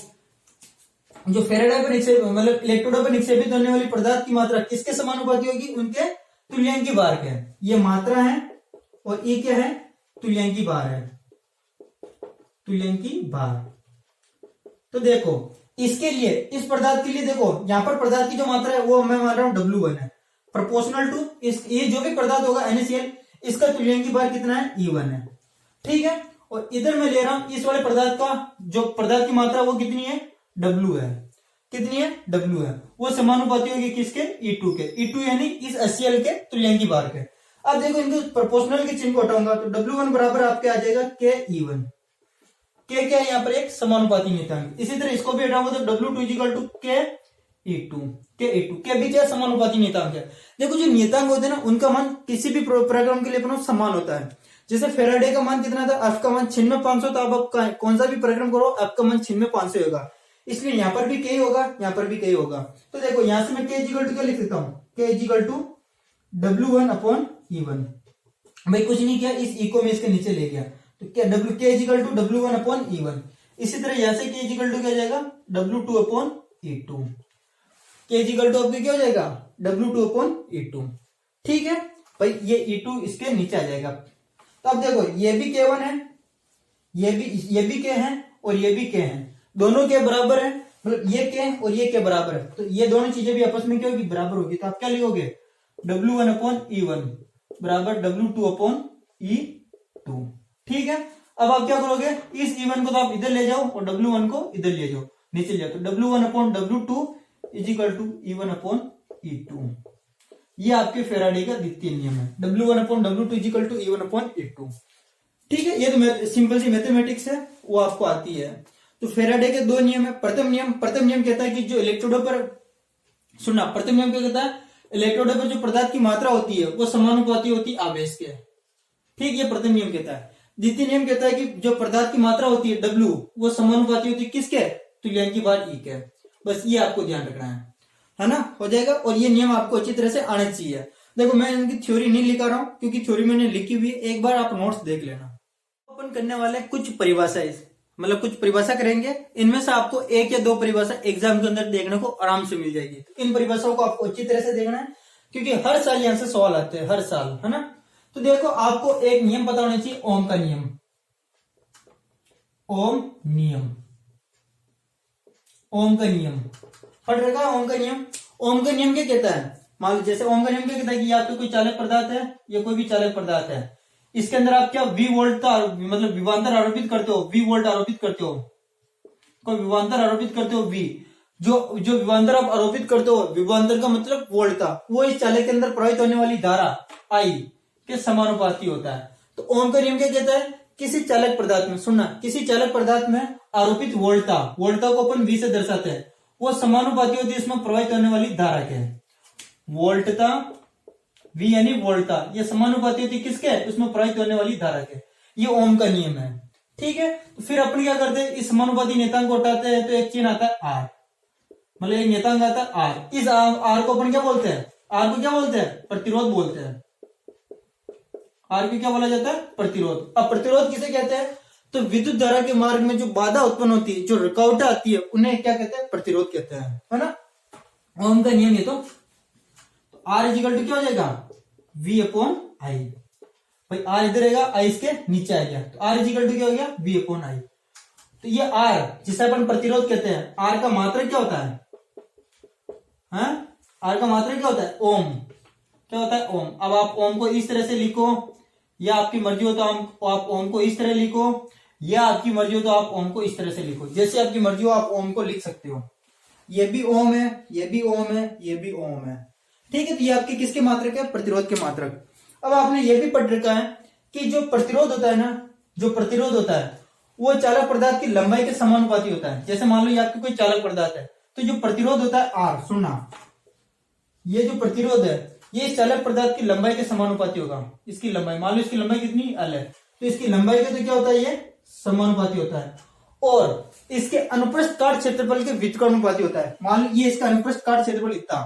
जो फैराडे पर मतलब इलेक्ट्रोडों पर निक्षेपित होने वाली पदार्थ की मात्रा किसके समानुपाती होगी, उनके तुल्यांकी भार के। ये मात्रा है और E क्या है, तुल्यांकी भार है, तुल्यांकी भार। तो देखो इसके लिए, इस पदार्थ के लिए देखो यहां पर पदार्थ की जो मात्रा है वो मैं मान रहा हूं W1 है, प्रोपोर्शनल टू इस, ये जो भी पदार्थ होगा NaCl, इसका तुल्यांकी भार कितना है, E1 है, ठीक है। और इधर मैं ले रहा हूं इस वाले पदार्थ का, जो पदार्थ की मात्रा वो कितनी है, W है, कितनी है, W है। वो समानुपाती होगी किसके, E2 के, E2 यानी इस HCl के तुल्यांकी भार के। अब देखो इनको प्रोपोर्शनल के चिन्ह को हटाऊंगा तो W1 बराबर आपके आ जाएगा KE1, के क्या है यहाँ पर एक समानुपाती नियतांक। इसी तरह इसको भी हटाऊंगा तो W2 इक्वल टू KE2, के भी क्या समानुपाती नियतांक है। देखो जो नियतांक होते हैं ना उनका मान किसी भी पराक्रम के लिए अपना समान होता है। जैसे फेराडे का मान कितना था, F का मान 96,500 था। अब आप कौन सा भी पराक्रम करो F का मान 96,500 होगा, इसलिए यहाँ पर भी K होगा, यहाँ पर भी K होगा। तो देखो यहाँ से मैं K इक्वल टू क्या लिख सकता हूँ, K equal to W1 upon E1। भाई कुछ नहीं किया, इस E को मैं इसके नीचे ले गया तो क्या K equal to W1 upon E1। इसी तरह यहाँ से K इक्वल टू क्या जाएगा, W2 upon E2। K equal to आपके क्या हो जाएगा, W2 अपॉन E2, ठीक है भाई। ये E2 इसके नीचे आ जाएगा। तो अब देखो ये भी K1 है, ये भी K है और ये भी K है, दोनों K बराबर है, मतलब ये K और ये K बराबर है। तो ये दोनों चीजें भी आपस में क्या होगी, बराबर होगी। तो आप क्या लिखोगे, W1 अपॉन E1 बराबर W2 अपॉन E2, ठीक है। अब आप क्या करोगे, इस E1 को तो आप इधर ले जाओ और W1 को इधर ले जाओ, नीचे ले जाओ। तो W1 upon W2 is equal to E1 upon E2। ये आपके फेराडे का द्वितीय नियम है, W1 upon W2 is equal to E1 upon E2, ठीक है। ये तो सिंपल सी मैथमेटिक्स है, वो आपको आती है। तो फेराडे के दो नियम है। प्रथम नियम कहता है कि जो इलेक्ट्रोडों पर, सुनना, प्रथम नियम क्या कहता है, इलेक्ट्रोडों पर जो पदार्थ की मात्रा होती है वो समानुपाती होती है आवेश के, ठीक, ये प्रथम नियम कहता है। द्वितीय नियम कहता है कि जो पदार्थ की मात्रा होती है W वो समानुपाती होती है किसके, तुल्यांकी भार E के। बस ये आपको ध्यान रखना है ना, हो जाएगा। और ये नियम आपको अच्छी तरह से आने चाहिए। देखो मैं इनकी थ्योरी नहीं लिखा रहा हूं क्योंकि थ्योरी मैंने लिखी हुई है, एक बार आप नोट्स देख लेना। अपन करने वाले कुछ परिभाषा, मतलब कुछ परिभाषा करेंगे, इनमें से आपको एक या दो परिभाषा एग्जाम के अंदर देखने को आराम से मिल जाएगी। इन परिभाषाओं को आपको अच्छी तरह से देखना है क्योंकि हर साल यहाँ से सवाल आते हैं, हर साल, है ना। तो देखो आपको एक नियम पता होना चाहिए, ओम का नियम, ओम का नियम पढ़ रखा है। ओम का नियम क्या कहता है, मान लो जैसे ओम का नियम क्या कहता है कि या तो कोई चालक पदार्थ है या कोई भी चालक पदार्थ है, इसके अंदर आप क्या V वोल्ट का मतलब विभवांतर आरोपित करते हो, V वोल्ट आरोपित करते हो, कोई विभवांतर आरोपित करते हो V, जो विभवांतर आप आरोपित करते हो, विभवांतर का मतलब वोल्ट था, वो इस चालक के अंदर प्रवाहित होने वाली धारा I के समानुपाती होता है। तो ओम का नियम क्या कहता है, किसी चालक पदार्थ में, सुनना, किसी चालक पदार्थ में आरोपित वोल्टता को अपन V से दर्शाते हैं, वो समानुपाती होती है इसमें प्रवाहित होने वाली धारा के। वोल्टता V यानी वोल्टता, ये समानुपाती होती है किसके, उसमें प्रवाहित होने वाली धारा के। ये ओम का नियम है, ठीक है। तो फिर अपन क्या करते हैं, इस समानुपाती नियतांक को उठाते हैं तो एक चिन्ह आता है R, मतलब एक नियतांक आता है R। इस R को अपन क्या बोलते हैं, R को क्या बोलते हैं, प्रतिरोध बोलते हैं। R को क्या बोला जाता है, प्रतिरोध। अब प्रतिरोध किसे कहते हैं, तो विद्युत धारा के मार्ग में जो बाधा उत्पन्न होती है, जो रुकावटें आती है, उन्हें क्या कहते हैं, प्रतिरोध कहते हैं, है ना। ओम का नियम ये तो R इक्वल टू क्या हो जाएगा, V अपॉन I। भाई R इधर रहेगा, I इसके नीचे आ गया, तो R इक्वल टू क्या हो गया, V अपॉन I। तो ये R जिसे अपन प्रतिरोध कहते हैं, R का मात्रक क्या होता है, R का मात्रक क्या होता है, ओम, क्या होता है, ओम। अब आप ओम को इस तरह से लिखो, या आपकी मर्जी हो तो आप ओम को इस तरह लिखो, या आपकी मर्जी हो तो आप ओम को इस तरह से लिखो, जैसे आपकी मर्जी हो आप ओम को लिख सकते हो। ये भी ओम है, ये भी ओम है, ये भी ओम है, ठीक है। तो ये आपके किसके मात्रक है, प्रतिरोध के मात्रक। अब आपने ये भी पढ़ रखा है कि जो प्रतिरोध होता है ना, जो प्रतिरोध होता है वो चालक पदार्थ की लंबाई के समानुपाती होता है। जैसे मान लो ये आपके कोई चालक पदार्थ है, तो जो प्रतिरोध होता है R, सुनना, ये जो प्रतिरोध है ये इस चालक पदार्थ की लंबाई के समानुपाती होगा। इसकी लंबाई, मान लो इसकी लंबाई कितनी L है, तो इसकी लंबाई का तो क्या होता है, ये समानुपाती होता है। और इसके अनुप्रस्थ काट क्षेत्रफल के व्युत्क्रमानुपाती होता है। मान लो ये इसका अनुप्रस्थ काट क्षेत्रफल इतना,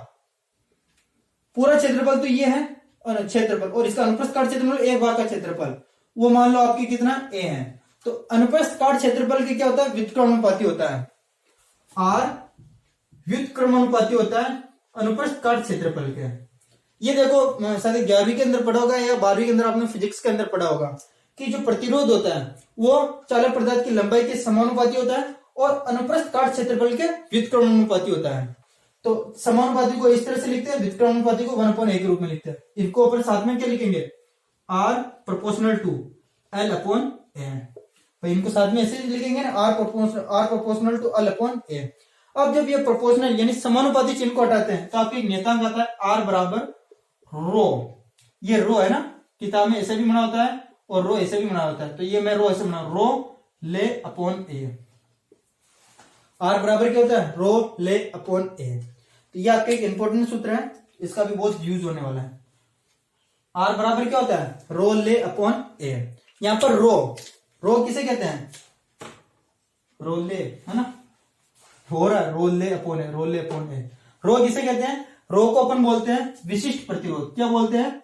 पूरा क्षेत्रफल तो ये है क्षेत्रफल, और इसका अनुप्रस्थ काट क्षेत्रफल एक भाग का क्षेत्रफल, वो मान लो आपकी कितना A है। तो अनुप्रस्थ काट क्षेत्रफल के क्या होता है, व्युत्क्रमानुपाती होता है। R व्युत्क्रमानुपाती होता है अनुप्रस्थ काट क्षेत्रफल के। ये देखो शायद 11वीं के अंदर पढ़ा होगा या 12वीं के अंदर आपने फिजिक्स के अंदर पढ़ा होगा कि जो प्रतिरोध होता है वो चालक पदार्थ की लंबाई के समानुपाती होता है और अनुप्रस्थ काट क्षेत्रफल के व्युत्क्रमानुपाती होता है। तो समानुपाती को इस तरह से लिखते हैं, व्युत्क्रमानुपाती को 1/a के रूप में लिखते हैं। इनको अपन साथ में क्या लिखेंगे, R प्रोपोर्शनल टू L/A। भाई इनको साथ में ऐसे लिखेंगे ना, R प्रोपोर्शनल टू L/A। अब जब ये प्रोपोर्शनल यानी समानुपाती चिन्ह को हटाते हैं तो आपकी नियतांक आता है R बराबर रो। ये रो है ना, किताब में ऐसे भी बना होता है और रो ऐसे भी बना होता है, तो ये मैं रो ऐसे बना, रो ले अपॉन ए। R बराबर क्या होता है, रो ले अपॉन ए। तो ये आपका एक इंपॉर्टेंट सूत्र है, इसका भी बहुत यूज होने वाला है। R बराबर क्या होता है, रो ले अपॉन ए। यहां पर रो किसे कहते हैं, रो ले है ना, हो रहा है रो ले अपॉन ए, रो ले अपॉन ए। रो किसे कहते हैं, रो को अपन बोलते हैं विशिष्ट प्रतिरोध। क्या बोलते हैं,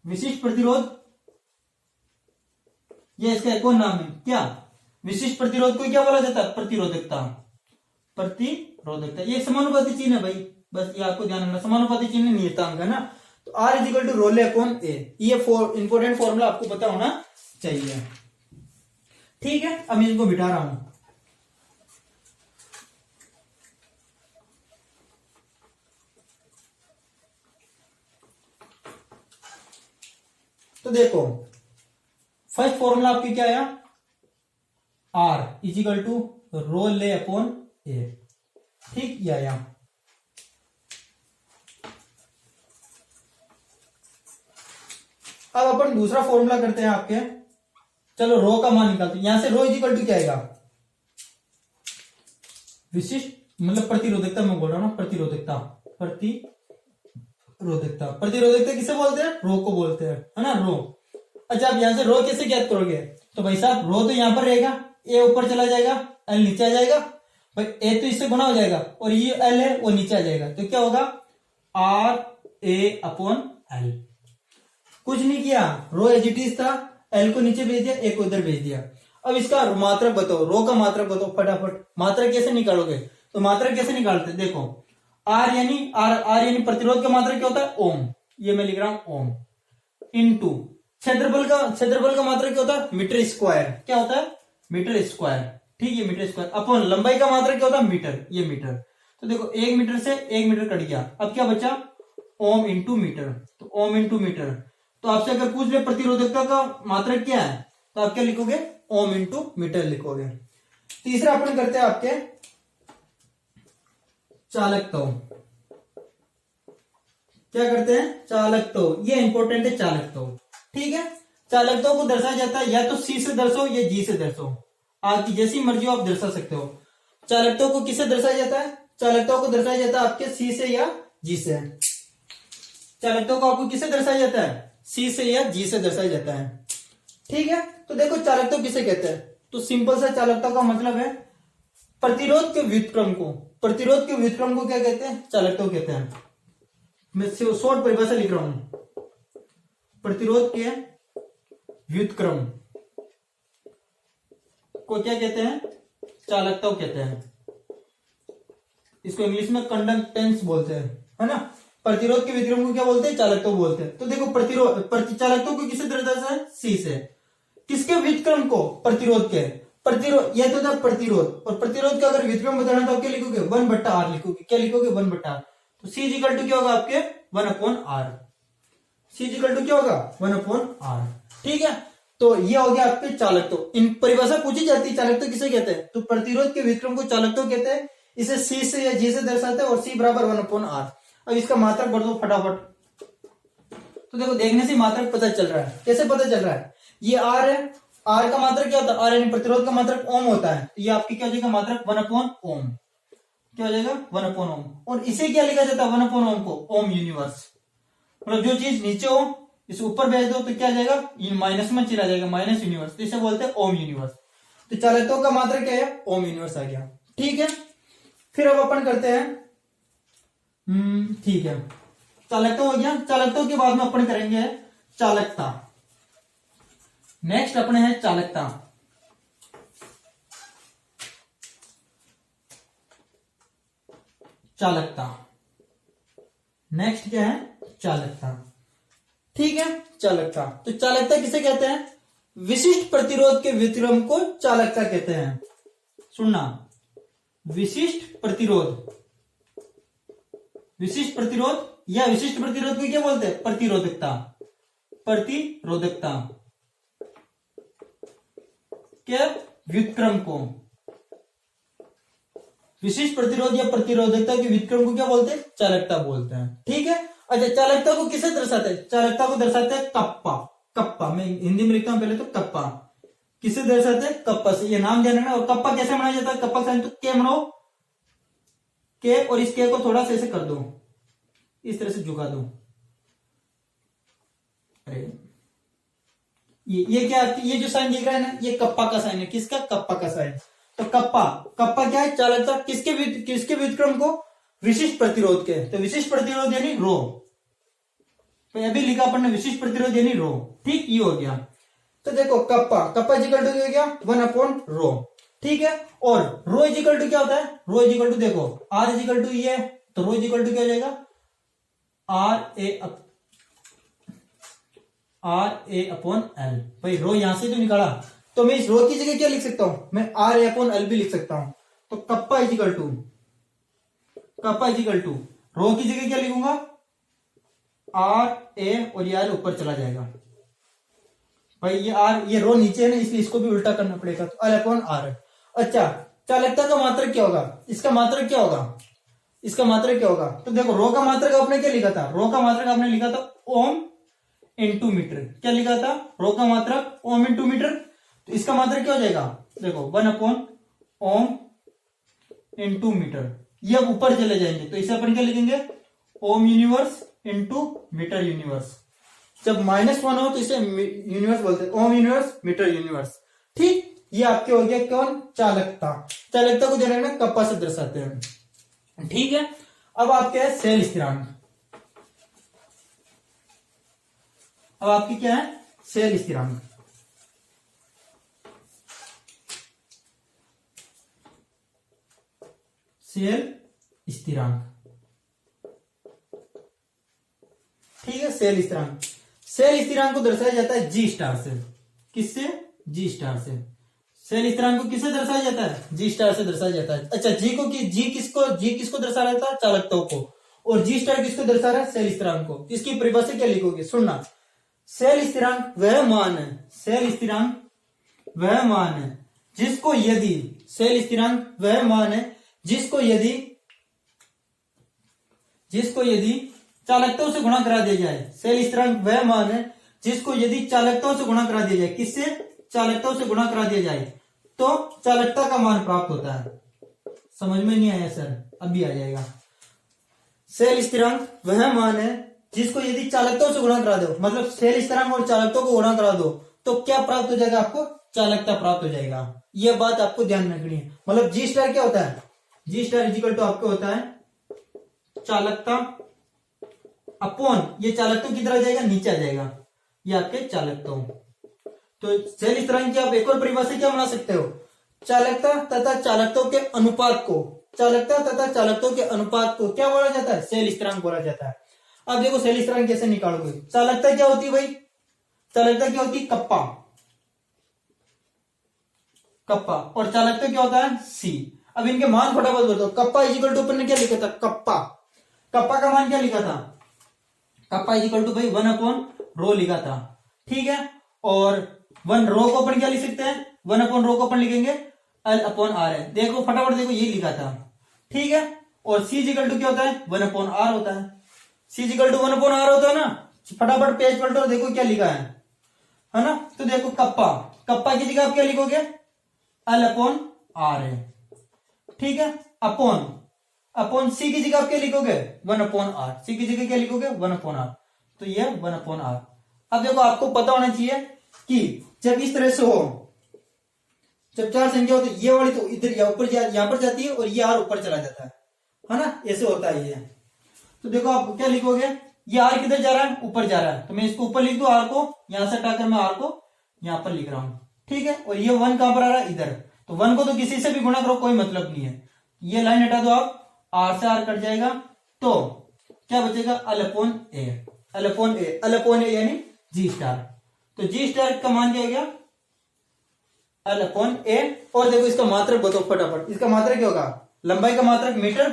विशिष्ट प्रतिरोध। ये इसका एक और नाम है क्या, विशिष्ट प्रतिरोध को क्या बोला जाता है, प्रतिरोधकता। प्रतिरोधकता ये समानुपाती चिन्ह है भाई, बस ये आपको ध्यान रखना, समानुपाती चिन्ह नियतांक है ना। तो R इजिकल टू रो ले अपॉन ए, ये इंपोर्टेंट फॉर्मूला आपको पता होना चाहिए। ठीक है, अब मैं इसको बिठा रहा हूं। तो देखो फर्स्ट फॉर्मूला आपकी क्या आया, R इजिकल टू रो ले अपॉन ए। ठीक, ये आया। अब अपन दूसरा फॉर्मूला करते हैं आपके, चलो रो का मान निकालते हैं। यहां से रो इजिकल टू क्या आएगा, विशिष्ट मतलब प्रतिरोधकता में बोल रहा हूं ना, प्रतिरोधकता किसे बोलते हैं, रो को बोलते हैं, है ना, रो। अच्छा, अब यहां से रो कैसे ज्ञात करोगे, तो भाई साहब रो तो यहां पर रहेगा, ए ऊपर चला जाएगा, एल नीचे आ जाएगा। भाई ए तो इससे गुना हो जाएगा और ये एल है वो नीचे आ जाएगा, तो क्या होगा, R A अपॉन एल। कुछ नहीं किया, रो एज इट इज था, एल को नीचे भेज दिया, ए को इधर भेज दिया। अब इसका मात्रक बताओ, रो का मात्रक बताओ फटाफट। मात्रक कैसे निकालोगे, तो मात्रक कैसे निकालते हैं, देखो R यानी प्रतिरोध का मात्रक क्या होता है, ओम। ये मैं लिख रहा हूं ओम, इनटू क्षेत्रफल का मात्रक क्या होता है, मीटर स्क्वायर। क्या होता है, मीटर स्क्वायर। ठीक है, मीटर स्क्वायर अपॉन लंबाई का मात्रक क्या होता है, मीटर। ये मीटर, तो देखो 1 मीटर से 1 मीटर कट गया, अब क्या बचा, ओम इंटू मीटर। तो ओम इंटू मीटर, तो आपसे अगर पूछ ले प्रतिरोधकता का मात्रक क्या है, तो आप क्या लिखोगे, ओम इंटू मीटर लिखोगे। तीसरा अपन करते हैं आपके चालकता। क्या करते हैं, चालकता। ये इंपॉर्टेंट है चालकता। ठीक है, चालकता को दर्शाया जाता है या तो C से दर्शाओ या G से दर्शाओ, आपकी जैसी मर्जी हो आप दर्शा सकते हो। चालकता को किससे दर्शाया जाता है, चालकता को दर्शाया जाता है आपके C से या G से। चालकता को आपको किससे दर्शाया जाता है, C से या G से दर्शाया जाता है। ठीक है, तो देखो चालकता किसे कहते हैं, तो सिंपल सा चालकता का मतलब है प्रतिरोध के व्युत्क्रम को। प्रतिरोध के व्युत्क्रम को क्या कहते हैं, चालकता कहते हैं। मैं शॉर्ट परिभाषा लिख रहा हूं, प्रतिरोध के व्युत्क्रम को क्या कहते हैं, चालकता कहते हैं। इसको इंग्लिश में कंडक्टेंस बोलते हैं, है ना। प्रतिरोध के व्युत्क्रम को क्या बोलते हैं, चालकता बोलते हैं। तो देखो चालकता को किससे दर्शाता है, C से। किसके व्युत्क्रम को, प्रतिरोध के। प्रतिरोध यह तो था प्रतिरोध, और प्रतिरोध का अगर व्युत्क्रम बताना तो आप क्या लिखोगे, 1/R लिखोगे। क्या लिखोगे, 1/R। तो C इक्वल टू क्या होगा आपके, 1/R। C इक्वल टू क्या होगा, 1/R। ठीक है, तो ये हो गया आपके चालकत्व। इन परिभाषा पूछी जाती है, चालकत्व किसे कहते हैं, तो प्रतिरोध के व्युत्क्रम को चालकत्व कहते हैं। इसे C से या G से दर्शाते हैं और C बराबर 1/R। अब इसका मात्रक बढ़ दो फटाफट। तो देखो देखने से मात्रक पता चल रहा है, कैसे पता चल रहा है, ये R है, R का मात्रक क्या होता है, R यानी प्रतिरोध का मात्रक ओम होता है, तो ये आपकी क्या हो जाएगा, मात्रक 1/ओम। क्या हो जाएगा 1/ओम। और इसे क्या लिखा जाता है 1/ओम को, ओम यूनिवर्स। मतलब जो चीज नीचे हो इसे ऊपर भेज दो तो क्या जाएगा, माइनस में चला जाएगा, माइनस यूनिवर्स, तो इसे बोलते हैं ओम यूनिवर्स। तो चालकत्व का मात्रा क्या है, ओम यूनिवर्स आ गया। ठीक है, फिर अब अपन करते हैं ठीक है, चालकत्व हो गया। चालकत्व के बाद में अपन करेंगे चालकता। नेक्स्ट अपने है चालकता। चालकता नेक्स्ट क्या है, चालकता। ठीक है, चालकता। तो चालकता किसे कहते हैं, विशिष्ट प्रतिरोध के व्युत्क्रम को चालकता कहते हैं। सुनना, विशिष्ट प्रतिरोध, विशिष्ट प्रतिरोध या विशिष्ट प्रतिरोध को क्या बोलते हैं, प्रतिरोधकता। प्रतिरोधकता के व्युत्क्रम को, विशिष्ट प्रतिरोध या प्रतिरोधकता के व्युत्क्रम को क्या बोलते हैं, चालकता बोलते हैं। ठीक है, अच्छा चालकता को किसे दर्शाते हैं, चालकता को दर्शाते हैं कप्पा। कप्पा मैं हिंदी में लिखता हूं पहले तो, कप्पा किसे दर्शाते हैं, कप्पा से, ये नाम ध्यान रखना। और कप्पा कैसे बनाया जाता है, कप्पा साइन तो के बनाओ, के और इस के को थोड़ा सा ऐसे कर दो, इस तरह से झुका दो। अरे ये क्या, ये जो साइन दिख रहा है ना, ये कप्पा का साइन है। किसका, कप्पा का साइन। तो कप्पा, कप्पा क्या है, चालकता किसके व्युत्क्रम को, विशिष्ट प्रतिरोध के। तो विशिष्ट प्रतिरोध यानी रो, तो अभी लिखा अपन ने विशिष्ट प्रतिरोध यानी रो। ठीक, ये हो गया। तो देखो कप्पा इजिकल टू हो गया 1/रो। ठीक है, और रो इजिकल टू क्या होता है, रो इजिकल टू देखो आर इजिकल टू ये, तो रो इजिकल टू क्या हो जाएगा, RA/L। भाई रो यहां से तो निकाला, तो मैं इस रो की जगह क्या लिख सकता हूं, मैं RA/L भी लिख सकता हूं। तो कप्पा इजिकल टू रो की जगह क्या लिखूंगा, RA, और यार ऊपर चला जाएगा। भाई ये रो नीचे है ना, इसलिए इसको भी उल्टा करना पड़ेगा, तो L/R। अच्छा, चालकता का मात्रक क्या होगा, इसका मात्रक क्या होगा, इसका मात्रक क्या होगा। तो देखो रो का मात्रक आपने क्या लिखा था, रो का मात्रक आपने लिखा था ओम इंटू मीटर। क्या लिखा था, रो का मात्रक ओम इंटू मीटर। तो इसका मात्रक क्या हो जाएगा, देखो 1/ओम इंटू मीटर। ये अब ऊपर चले जाएंगे, तो इसे अपन क्या लिखेंगे, ओम यूनिवर्स इंटू मीटर यूनिवर्स। जब -1 हो तो इसे यूनिवर्स बोलते हैं, ओम यूनिवर्स मीटर यूनिवर्स। ठीक, ये आपके हो गया कौन, चालकता। चालकता को देना कप्पा से दर्शाते हैं। ठीक है, अब आपके है सेल स्थिरांक। अब आपकी क्या है, सेल स्थिरांक। सेल स्थिरांक। ठीक है, सेल स्थिरांक। सेल स्थिरांक को दर्शाया जाता है G स्टार से। किससे, G स्टार से। सेल स्थिरांक को किससे दर्शाया जाता है, G स्टार से दर्शाया जाता है। अच्छा, G किसको दर्शा रहा था, चालकताओं को, और G स्टार किसको दर्शा रहा है, सेल स्थिरांक को। इसकी परिभाषा क्या लिखोगे, सुनना, सेल स्थिरांक वह मान है, सेल स्थिरांक वह मान है जिसको यदि, सेल स्थिरांक वह मान है जिसको यदि चालकताओं से गुणा करा दिया जाए। सेल स्थिरांक वह मान है जिसको यदि चालकताओं से गुणा करा दिया जाए। किससे, चालकताओं से गुणा करा दिया जाए तो चालकता का मान प्राप्त होता है। समझ में नहीं आया सर, अभी आ जाएगा। सेल स्थिरांक वह मान है जिसको यदि चालकताओं से गुणा करा दो, मतलब सेल स्थिरांक और चालकताओं को गुणा करा दो तो क्या प्राप्त हो जाएगा, आपको चालकता प्राप्त हो जाएगा। यह बात आपको ध्यान रखनी है। मतलब G स्टार क्या होता है, G स्टार इजिकल टू आपको होता है चालकता अपॉन, ये चालकत्व की तरह जाएगा, नीचे आ जाएगा, ये आपके चालकत्व। तो सेल स्थिरांक की आप एक और परिभाषा क्या बना सकते हो, चालकता तथा चालकत्व के अनुपात को, चालकता तथा चालकत्व के अनुपात को क्या बोला जाता है, सेल स्थिरांक बोला जाता है। अब देखो सेल स्थिरांक कैसे निकालोगे। चालकता क्या होती है भाई, चालकता क्या होती है, कप्पा, और चालकता क्या होता है, C। अब इनके मान फटाफट बताओ। कप्पा इजिकल टू अपन ने क्या लिखा था, कप्पा का मान क्या लिखा था, कप्पा इजिकल टू भाई 1/रो लिखा था। ठीक है, और 1 रो को अपन क्या लिख सकते हैं, 1/रो को अपन लिखेंगे L/R है। देखो फटाफट देखो, ये लिखा था। ठीक है, और C इजिकल टू क्या होता है, 1/R होता है। C इजिकल टू 1/R होता है ना। फटाफट पेज पलटो, देखो क्या लिखा है ना। तो देखो कप्पा की जगह आप क्या लिखोगे, L/R है। ठीक है, अपॉन अपॉन सी की जगह आप क्या लिखोगे 1/r, सी की जगह क्या लिखोगे 1/r, तो ये 1/r। अब देखो आपको पता होना चाहिए कि जब इस तरह से हो, जब चार संख्या हो तो ये वाली तो इधर यहां पर जाती है और ये आर ऊपर चला जाता है ना, ऐसे होता है ये। तो देखो आप क्या लिखोगे, ये आर किधर जा रहा है ऊपर जा रहा है, तो मैं इसको ऊपर लिख दू आर को, यहां से हटाकर मैं आर को यहां पर लिख रहा हूं, ठीक है। और ये 1 कहां पर आ रहा है इधर, तो 1 को तो किसी से भी गुणा करो कोई मतलब नहीं है, ये लाइन हटा दो आप, आर से आर कट जाएगा, तो क्या बचेगा अल अपॉन ए यानी जी स्टार। तो जी स्टार का मान क्या हो गया अल अपॉन ए। और देखो इसका मात्रक बताओ फटाफट, इसका मात्रक क्या होगा, लंबाई का मात्रक मीटर,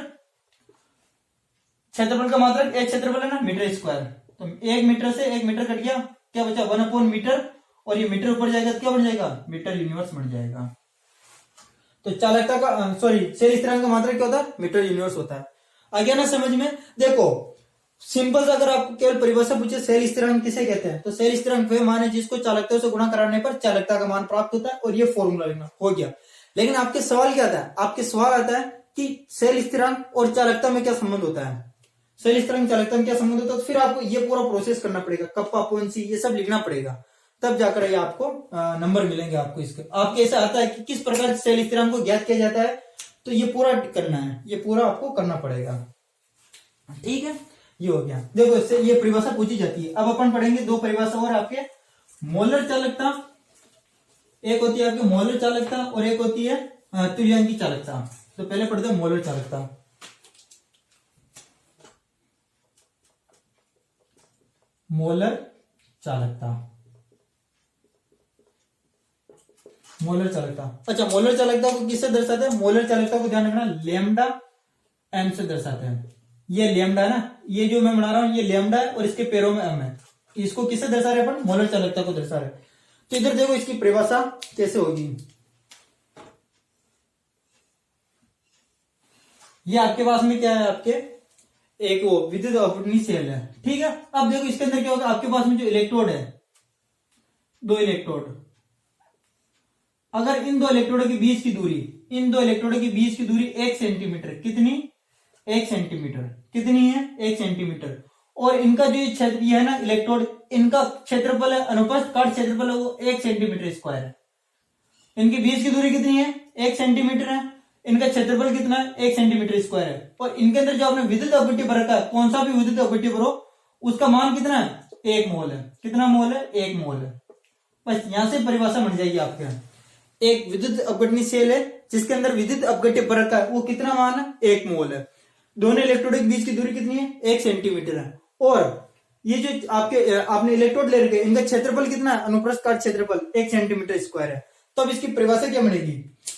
क्षेत्रफल का मात्रक एक क्षेत्रफल है ना मीटर स्क्वायर, तो 1 मीटर से 1 मीटर कट गया, क्या बचा 1/मीटर, और ये मीटर ऊपर जाएगा तो क्या बन जाएगा मीटर यूनिवर्स बन जाएगा। तो चालकता का सेल स्थिरांक का मात्रक क्या होता है मीटर यूनिवर्स होता है। आ गया ना समझ में। देखो सिंपल अगर आप केवल परिभाषा पूछे सेल स्थिरांक किसे कहते हैं, तो सेल स्थिरांक वह मान है जिसको चालकता से गुणा कराने पर चालकता का मान प्राप्त होता है, और ये फॉर्मूला लिखना हो गया। लेकिन आपके सवाल क्या आता है, आपके सवाल आता है कि सेल स्थिरांक और चालकता में क्या संबंध होता है, सेल स्थिरांक चालकता में क्या संबंध होता है, तो फिर आपको ये पूरा प्रोसेस करना पड़ेगा, कप्पा अपॉन सी ये सब लिखना पड़ेगा, तब जाकर ये आपको नंबर मिलेंगे आपको इसके। आपके ऐसा आता है कि किस प्रकार सेल स्थिरांक को ज्ञात किया जाता है, तो ये पूरा करना है, ये पूरा आपको करना पड़ेगा, ठीक है। ये हो गया, देखो इससे ये परिभाषा पूछी जाती है। अब अपन पढ़ेंगे दो परिभाषा और आपके, मोलर चालकता, एक होती है आपकी मोलर चालकता और एक होती है तुल्यांकी चालकता। तो पहले पढ़ते हैं मोलर चालकता। मोलर चालकता, मोलर चालकता, अच्छा मोलर चालकता को किससे दर्शाते हैं, मोलर चालकता को ध्यान रखना लैम्डा एम से दर्शाते हैं। ये लैम्डा ना, ये जो मैं बना रहा हूं ये लैम्डा है और इसके पैरों में एम है, इसको किससे दर्शा रहे अपन मोलर चालकता को दर्शा रहे। तो इधर देखो इसकी परिभाषा कैसे होगी, ये आपके पास में क्या है, आपके एक वो विद्युत अपवर्तनी सेल है, ठीक है। अब देखो इसके अंदर क्या होगा, आपके पास में जो इलेक्ट्रोड है, दो इलेक्ट्रोड, अगर इन दो इलेक्ट्रोडों के बीच की दूरी, इन दो इलेक्ट्रोडों के बीच की दूरी 1 सेंटीमीटर, कितनी 1 सेंटीमीटर, कितनी है 1 सेंटीमीटर, और इनका जो क्षेत्र ये है ना इलेक्ट्रोड, इनका क्षेत्रफल है अनुप्रस्थ काट क्षेत्रफल है वो 1 सेंटीमीटर स्क्वायर है, इनके बीच की दूरी कितनी है 1 सेंटीमीटर है, इनका क्षेत्रफल कितना है 1 सेंटीमीटर स्क्वायर है, और इनके अंदर जो आपने विद्युत अपघट्य भर रखा है, कौन सा भी विद्युत अपघट्य भरो उसका मान कितना है 1 मोल है, कितना मोल है 1 मोल है। बस यहां से परिभाषा बन जाएगी आपके, एक विद्युत अपघटनी सेल है जिसके अंदर विद्युत अपघट्य भर रखा है, वो कितना मान है 1 मोल है, दोनों इलेक्ट्रोड के बीच की दूरी कितनी है 1 सेंटीमीटर है, और ये जो आपने इलेक्ट्रोड ले रखे इनका क्षेत्रफल कितना है अनुप्रस्थ काट क्षेत्रफल 1 सेंटीमीटर स्क्वायर है। तो अब इसकी परिभाषा क्या बनेगी,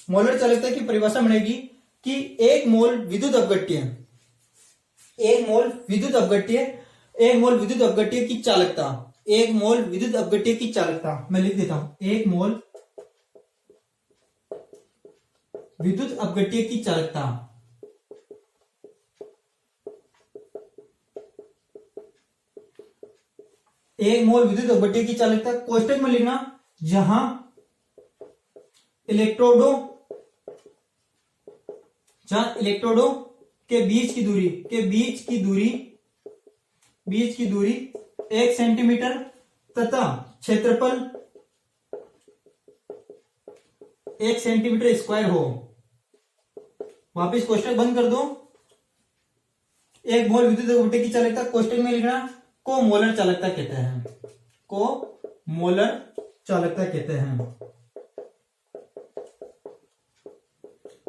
मोलर चालकता की परिभाषा बनेगी कि 1 मोल विद्युत अपघट्य, 1 मोल विद्युत अपघट्य, 1 मोल विद्युत अपघट्य की चालकता, 1 मोल विद्युत अपघट्य की चालकता, मैं लिख देता हूं 1 मोल विद्युत अपघट्य की चालकता, 1 मोल विद्युत अपघट्य की चालकता कोष्टक में लिखना, जहां इलेक्ट्रोडों के बीच की दूरी 1 सेंटीमीटर तथा क्षेत्रफल 1 सेंटीमीटर स्क्वायर हो। वापिस कोष्टक बंद कर दो, 1 मोल विद्युत अपघट्य की चालकता कोष्टक में लिखना, को मोलर चालकता कहते हैं, को मोलर चालकता कहते हैं,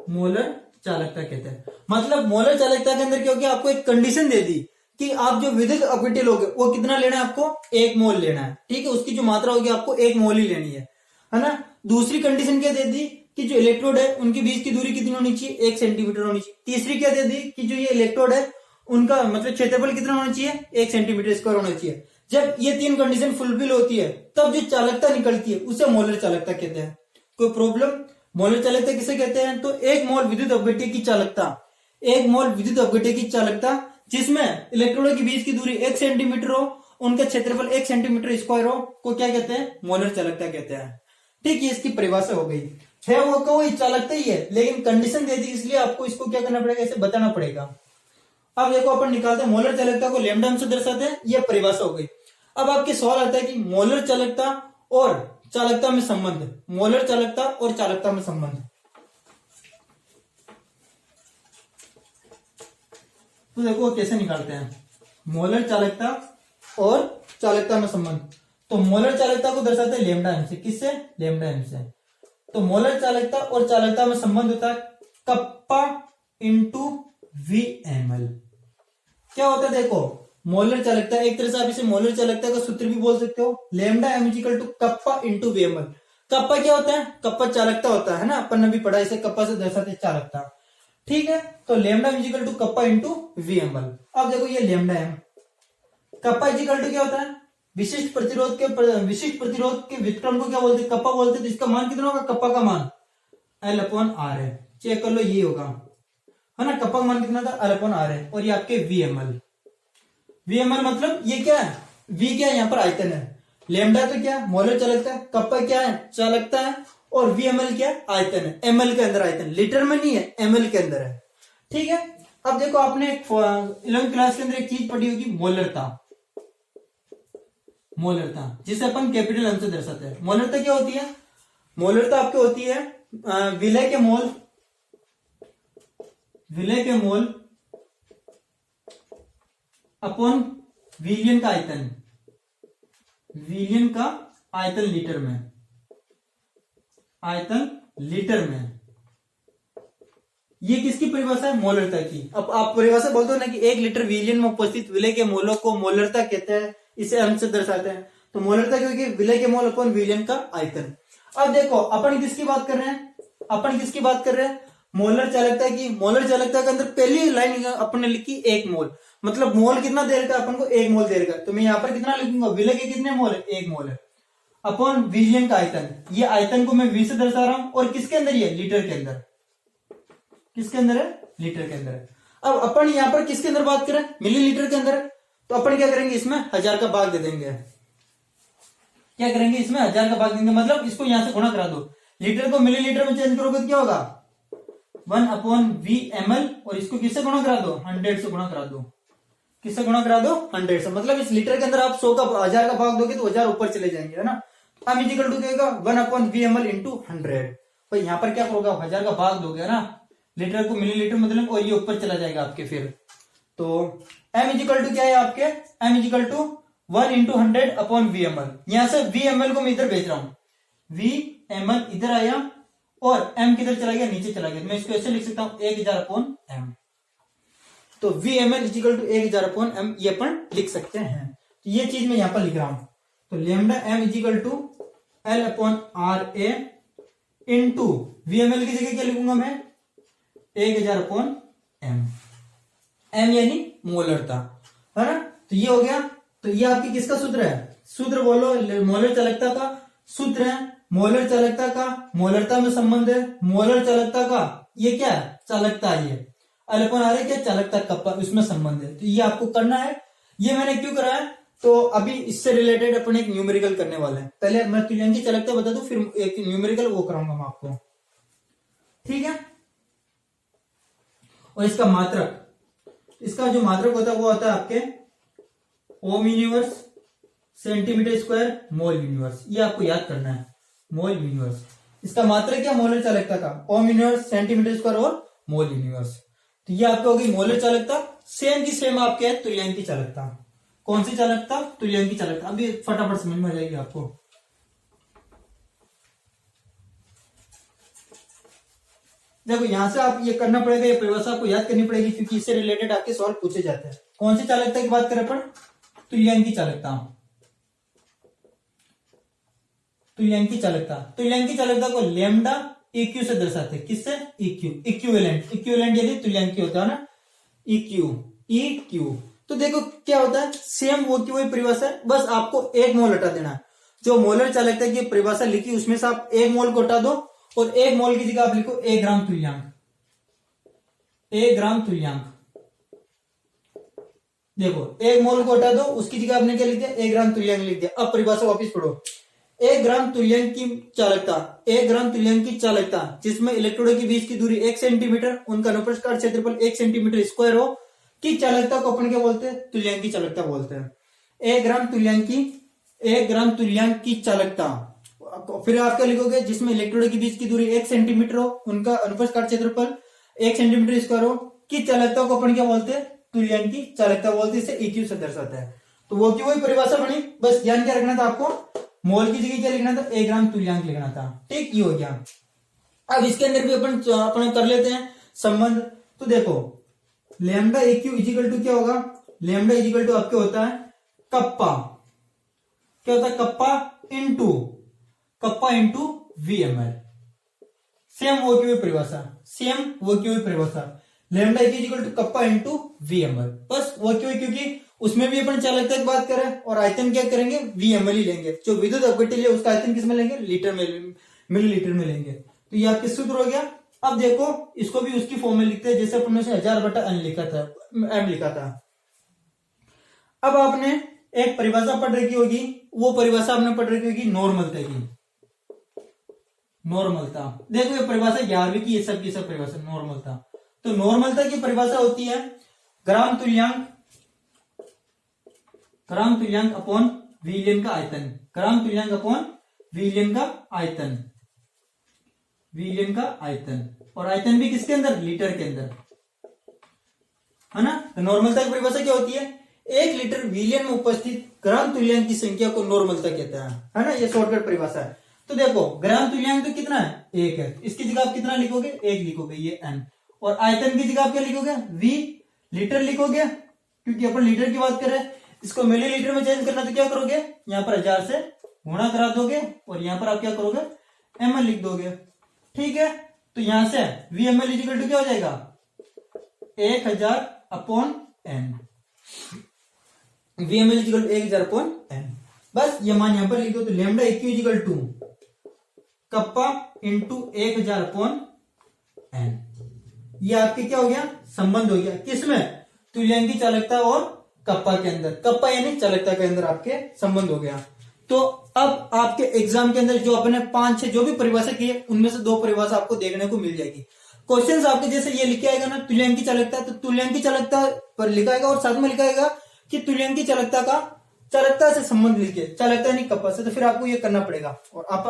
मोलर चालकता कहते हैं। मतलब मोलर चालकता के अंदर क्या हो गया, आपको एक कंडीशन दे दी कि आप जो विद्युत अपघट्य लोगे वो कितना लेना है आपको 1 मोल लेना है, ठीक है, उसकी जो मात्रा होगी आपको 1 मोल ही लेनी है ना। दूसरी कंडीशन क्या दे दी कि जो इलेक्ट्रोड है उनके बीच की दूरी कितनी होनी चाहिए 1 सेंटीमीटर होनी चाहिए। तीसरी क्या दे दी कि जो ये इलेक्ट्रोड है उनका मतलब क्षेत्रफल कितना होना चाहिए 1 सेंटीमीटर स्क्वायर होना चाहिए। जब ये 3 कंडीशन फुलफिल होती है तब जो चालकता निकलती है उसे मोलर चालकता कहते हैं। कोई प्रॉब्लम, मोलर चालकता किसे कहते हैं, तो 1 मोल विद्युत अपघट्य की चालकता, 1 मोल विद्युत अपघट्य की चालकता जिसमें इलेक्ट्रोडों के बीच की दूरी 1 सेंटीमीटर हो, उनका क्षेत्रफल 1 सेंटीमीटर स्क्वायर हो, को क्या कहते हैं मोलर चालकता कहते हैं। ठीक है, इसकी परिभाषा हो गई। है वो को वही चालकता ही है, लेकिन कंडीशन दे दी इसलिए आपको इसको क्या करना पड़ेगा, इसे बताना पड़ेगा। अब देखो अपन निकालते हैं मोलर चालकता को लैम्डा एम से दर्शाते हैं, ये परिभाषा हो गई। अब आपके सवाल आता है कि मोलर चालकता और चालकता में संबंध, मोलर चालकता और चालकता में संबंध। तो देखो कैसे निकालते हैं मोलर चालकता और चालकता में संबंध। तो मोलर चालकता को दर्शाते हैं लैम्डा एम से, किससे, लैम्डा एम से। तो मोलर चालकता और चालकता में संबंध होता है kappa into V M L. क्या होता है देखो, मोलर चालकता एक तरह से आप इसे मोलर चालकता का सूत्र भी बोल सकते हो, lambda M equal to kappa into V M L. Kappa क्या होता है, कप्पा चालकता होता है ना, अपन ने भी पढ़ा, इसे कप्पा से दर्शाते हैं चालकता, ठीक है। तो lambda equal to kappa into V M L. अब देखो ये lambda M, kappa equal to क्या होता है, विशिष्ट प्रतिरोध के व्युत्क्रम को क्या बोलते हैं, कप्पा बोलते हैं। तो इसका मान कितना होगा, कप्पा का मान एल अपॉन आर है, चेक कर लो, ये होगा, है ना, कप्पा का मान कितना था, एल अपॉन आर है। और ये आपके वीएमएल, वीएमएल मतलब ये क्या है, वी क्या है, यहाँ पर आयतन है। लैम्डा तो क्या है, मोलर चालकता है, कप्पा क्या है, चालकता है, और वीएमएल क्या है, आयतन है। एमएल के अंदर आयतन, लीटर में नहीं है, एमएल के अंदर है, ठीक है। अब देखो आपने 11th क्लास के अंदर एक चीज पढ़ी होगी, मोलरता, मोलरता जिसे अपन कैपिटल एम से दर्शाते हैं। मोलरता क्या होती है, मोलरता आपकी होती है विलय के मोल, विलय के मोल अपॉन विलियन का आयतन, विलियन का आयतन लीटर में, आयतन लीटर में। ये किसकी परिभाषा है, मोलरता की। अब आप परिभाषा बोलते हो ना कि 1 लीटर विलियन में उपस्थित विलय के मोलों को मोलरता कहते हैं, इसे एम से दर्शाते हैं। तो मोलरता क्योंकि विलय के मोल अपॉन विलियन का आयतन। अब देखो अपन किसकी बात कर रहे हैं, अपन किसकी बात कर रहे हैं, मोलर चालकता की। मोलर चालकता के अंदर पहली लाइन अपन ने लिखी 1 मोल, मतलब मोल कितना दे रखा है अपन को, 1 मोल दे रखा है। तो मैं यहाँ पर कितना लिखूंगा, विलय के कितने मोल है, 1 मोल है, अपॉन विलियन का आयतन। ये आयतन को मैं वी से दर्शा रहा हूं, और किसके अंदर, ये लीटर के अंदर, किसके अंदर है, लीटर के अंदर है। अब अपन यहाँ पर किसके अंदर बात करें, मिलीलीटर के अंदर। तो अपन क्या करेंगे, इसमें 1000 का भाग दे देंगे। क्या करेंगे, इसमें 1000 का भाग देंगे, मतलब इसको यहां से गुणा करा दो। लीटर को मिलीलीटर में चेंज करोगे तो क्या होगा, 1 अपॉन वी एम एल, और इसको किससे गुणा करा दो, 100 से गुणा करा दो। किससे गुणा करा दो, 100 से। मतलब इस लीटर के अंदर आप 100 का 1000 का भाग दोगे तो 1000 ऊपर चले जाएंगे, है ना। एम इक्वल टू क्या होगा, 1 upon V M L into 100। तो यहाँ पर क्या करोगे, 1000 का भाग दोगे ना, लीटर को मिलीलीटर मतलब, और ये ऊपर चला जाएगा आपके फिर। तो एम इक्वल टू क्या है आपके, M equal to 1 into 100 upon V M L. यहां से वी एम एल को मैं इधर भेज रहा हूं, वी एम एल इधर आया, और एम किधर चला गया, नीचे चला गया। मैं इसको ऐसे लिख सकता हूं, 1000 अपॉन एम। तो V M L equal to 1000 upon M, ये अपन लिख सकते हैं। तो ये चीज मैं यहां पर लिख रहा हूं। तो lambda M equal to L upon R A into V M L की जगह क्या लिखूंगा मैं, 1000 अपॉन एम। एम यानी मोलरता, है ना। तो ये हो गया। तो ये आपकी किसका सूत्र है, सूत्र बोलो, मोलर चालकता का सूत्र है। मोलर चालकता का मोलरता में संबंध है, मोलर चालकता का ये क्या है, चालकता है, ये अल्पन आ रहा है क्या, चालकता कप्पा, उसमें संबंध है। तो ये आपको करना है। ये मैंने क्यों करा है, तो अभी इससे रिलेटेड अपन एक न्यूमेरिकल करने वाले हैं। पहले मैं तुल्यांकी चालकता बता दूं, फिर एक न्यूमेरिकल वो कराऊंगा मैं आपको, ठीक है। और इसका मात्रक, इसका जो मात्रक होता है वो होता है आपके ओम यूनिवर्स सेंटीमीटर स्क्वायर मोल यूनिवर्स। ये आपको याद करना है, मोल यूनिवर्स। इसका मात्रक क्या, मोलर चालकता का, ओम यूनिवर्स सेंटीमीटर स्क्वायर और मोल यूनिवर्स। तो ये आपको होगी मोलर चालकता। सेम की सेम आपके है तुल्यांकी चालकता। कौन सी चालकता, तुल्यांकी चालकता। अभी फटाफट समझ में आ जाएगी आपको। देखो यहां से आप ये करना पड़ेगा, ये परिभाषा आपको याद करनी पड़ेगी, क्योंकि इससे रिलेटेड आपके सवाल पूछे जाते हैं। कौन सी चालकता की बात करें अपन, तुल्यांकी चालकता। तुल्यांकी चालकता, तुल्यांकी चालकता को लैम्डा इक्यू से दर्शाते हैं, किससे, इक्यू, इक्विवेलेंट, इक्विवेलेंट यानी तुल्यांकी होता है ना, इक्यू, इक्यू। तो देखो क्या होता है, सेम वो की वही परिभाषा है, बस आपको 1 मोल हटा देना है। जो मोलर चालकता की परिभाषा लिखी उसमें से आप 1 मोल को हटा दो, और 1 मोल की जगह आप लिखो 1 ग्राम तुल्यांक, 1 ग्राम तुल्यांक। देखो 1 मोल को हटा दो, उसकी जगह आपने क्या लिख दिया, 1 ग्राम तुल्यांक लिख दिया। अब परिभाषा वापस पढ़ो, 1 ग्राम तुल्यांक की चालकता, 1 ग्राम तुल्यांक की चालकता जिसमें इलेक्ट्रोडों के बीच की दूरी 1 सेंटीमीटर, उनका अनुप्रस्थ क्षेत्रफल 1 सेंटीमीटर स्क्वायर हो की चालकता को अपन क्या बोलते हैं? तुल्यांक की चालकता बोलते हैं। 1 ग्राम तुल्यांक की, 1 ग्राम तुल्यांक की चालकता, फिर आप क्या लिखोगे? जिसमें इलेक्ट्रोडों के बीच की दूरी 1 सेंटीमीटर हो, उनका अनुप्रस्थ क्षेत्रफल 1 सेंटीमीटर स्क्वायर हो की चालकता को अपन क्या बोलते हैं? तुल्यांक की चालकता बोलते हैं। इसे इक्यू से दर्शाता है। तो वो की वही परिभाषा बनी, बस ध्यान क्या रखना था आपको? मोल की जगह क्या लिखना था? 1 ग्राम तुल्यांक लिखना था। ठीक, ये हो गया। अब इसके अंदर भी अपन कर लेते हैं संबंध। तो देखो लैम्डा एक्यू इजिकल टू क्या होगा? लैम्डा इजिकल टू आपके होता है कप्पा, क्या होता है? Kappa into वीएमएल। सेम वो की हुई परिभाषा, सेम वो की हुई परिभाषा। Lambda equal to kappa into VML, बस वो की हुई, क्योंकि उसमें भी अपन चालकता की बात करें और आयतन क्या करेंगे? वीएमएल ही लेंगे। जो विद्युत अपघटन है उसका आयतन किस में लेंगे? लीटर में, मिलीलीटर में लेंगे। तो ये आपके सूत्र हो गया। अब देखो इसको भी उसकी फॉर्म में लिखते हैं जैसे अपन ने 1000/n लिखा था, m लिखा था। अब आपने एक परिभाषा पढ़ रखी होगी, वो परिभाषा आपने पढ़ रखी होगी नॉर्मलता की। नॉर्मलता देखो ये परिभाषा 11वीं की, ये सब की सब परिभाषा नॉर्मलता। तो नॉर्मलता की परिभाषा होती है ग्राम तुल्यांक अपॉन विलियन का आयतन, ग्राम तुल्यांक अपॉन विलियन का आयतन, विलियन का आयतन, और आयतन भी किसके अंदर? लीटर के अंदर, है ना। तो नॉर्मलता की परिभाषा क्या होती है? 1 लीटर विलियन में उपस्थित ग्राम तुल्यांक की संख्या को नॉर्मलता कहते हैं, है ना। ये शॉर्टकट परिभाषा है। तो देखो ग्राम तुल्यांक तो कितना है? 1 है। इसकी जगह आप कितना लिखोगे? 1 लिखोगे, ये n। और आयतन की जगह आप क्या लिखोगे? v, लीटर लिखोगे, क्योंकि अपन लीटर की बात कर रहे हैं। इसको मिलीलीटर में चेंज करना तो क्या करोगे? यहाँ पर 1000 से गुणा करा दोगे और यहाँ पर आप क्या करोगे? ml लिख दोगे। ठीक है, तो यहां से VML इक्वल टू क्या हो जाएगा? 1000/n। VML equal to 1000/n। बस ये मान यहां पर लिख दो। तो lambda eq equal to kappa into 1000/n। ये आपके क्या हो गया? संबंध हो गया। किसमें? तुल्यांक की चालकता और कप्पा के अंदर, कप्पा यानी चालकता के अंदर आपके संबंध हो गया। तो अब आपके एग्जाम के अंदर जो अपने 5-6 जो भी परिभाषा की है उनमें से 2 परिभाषा आपको देखने को मिल जाएगी। क्वेश्चंस आपके जैसे ये लिखे आएगा ना तुल्यांक की चालकता, तो तुल्यांक की चालकता पर लिखा आएगा और साथ में लिखा आएगा कि तुल्यांक की चालकता का चालकता से संबंध लिखे, चालकता यानी कप्पा से। तो फिर आपको ये करना पड़ेगा। और आप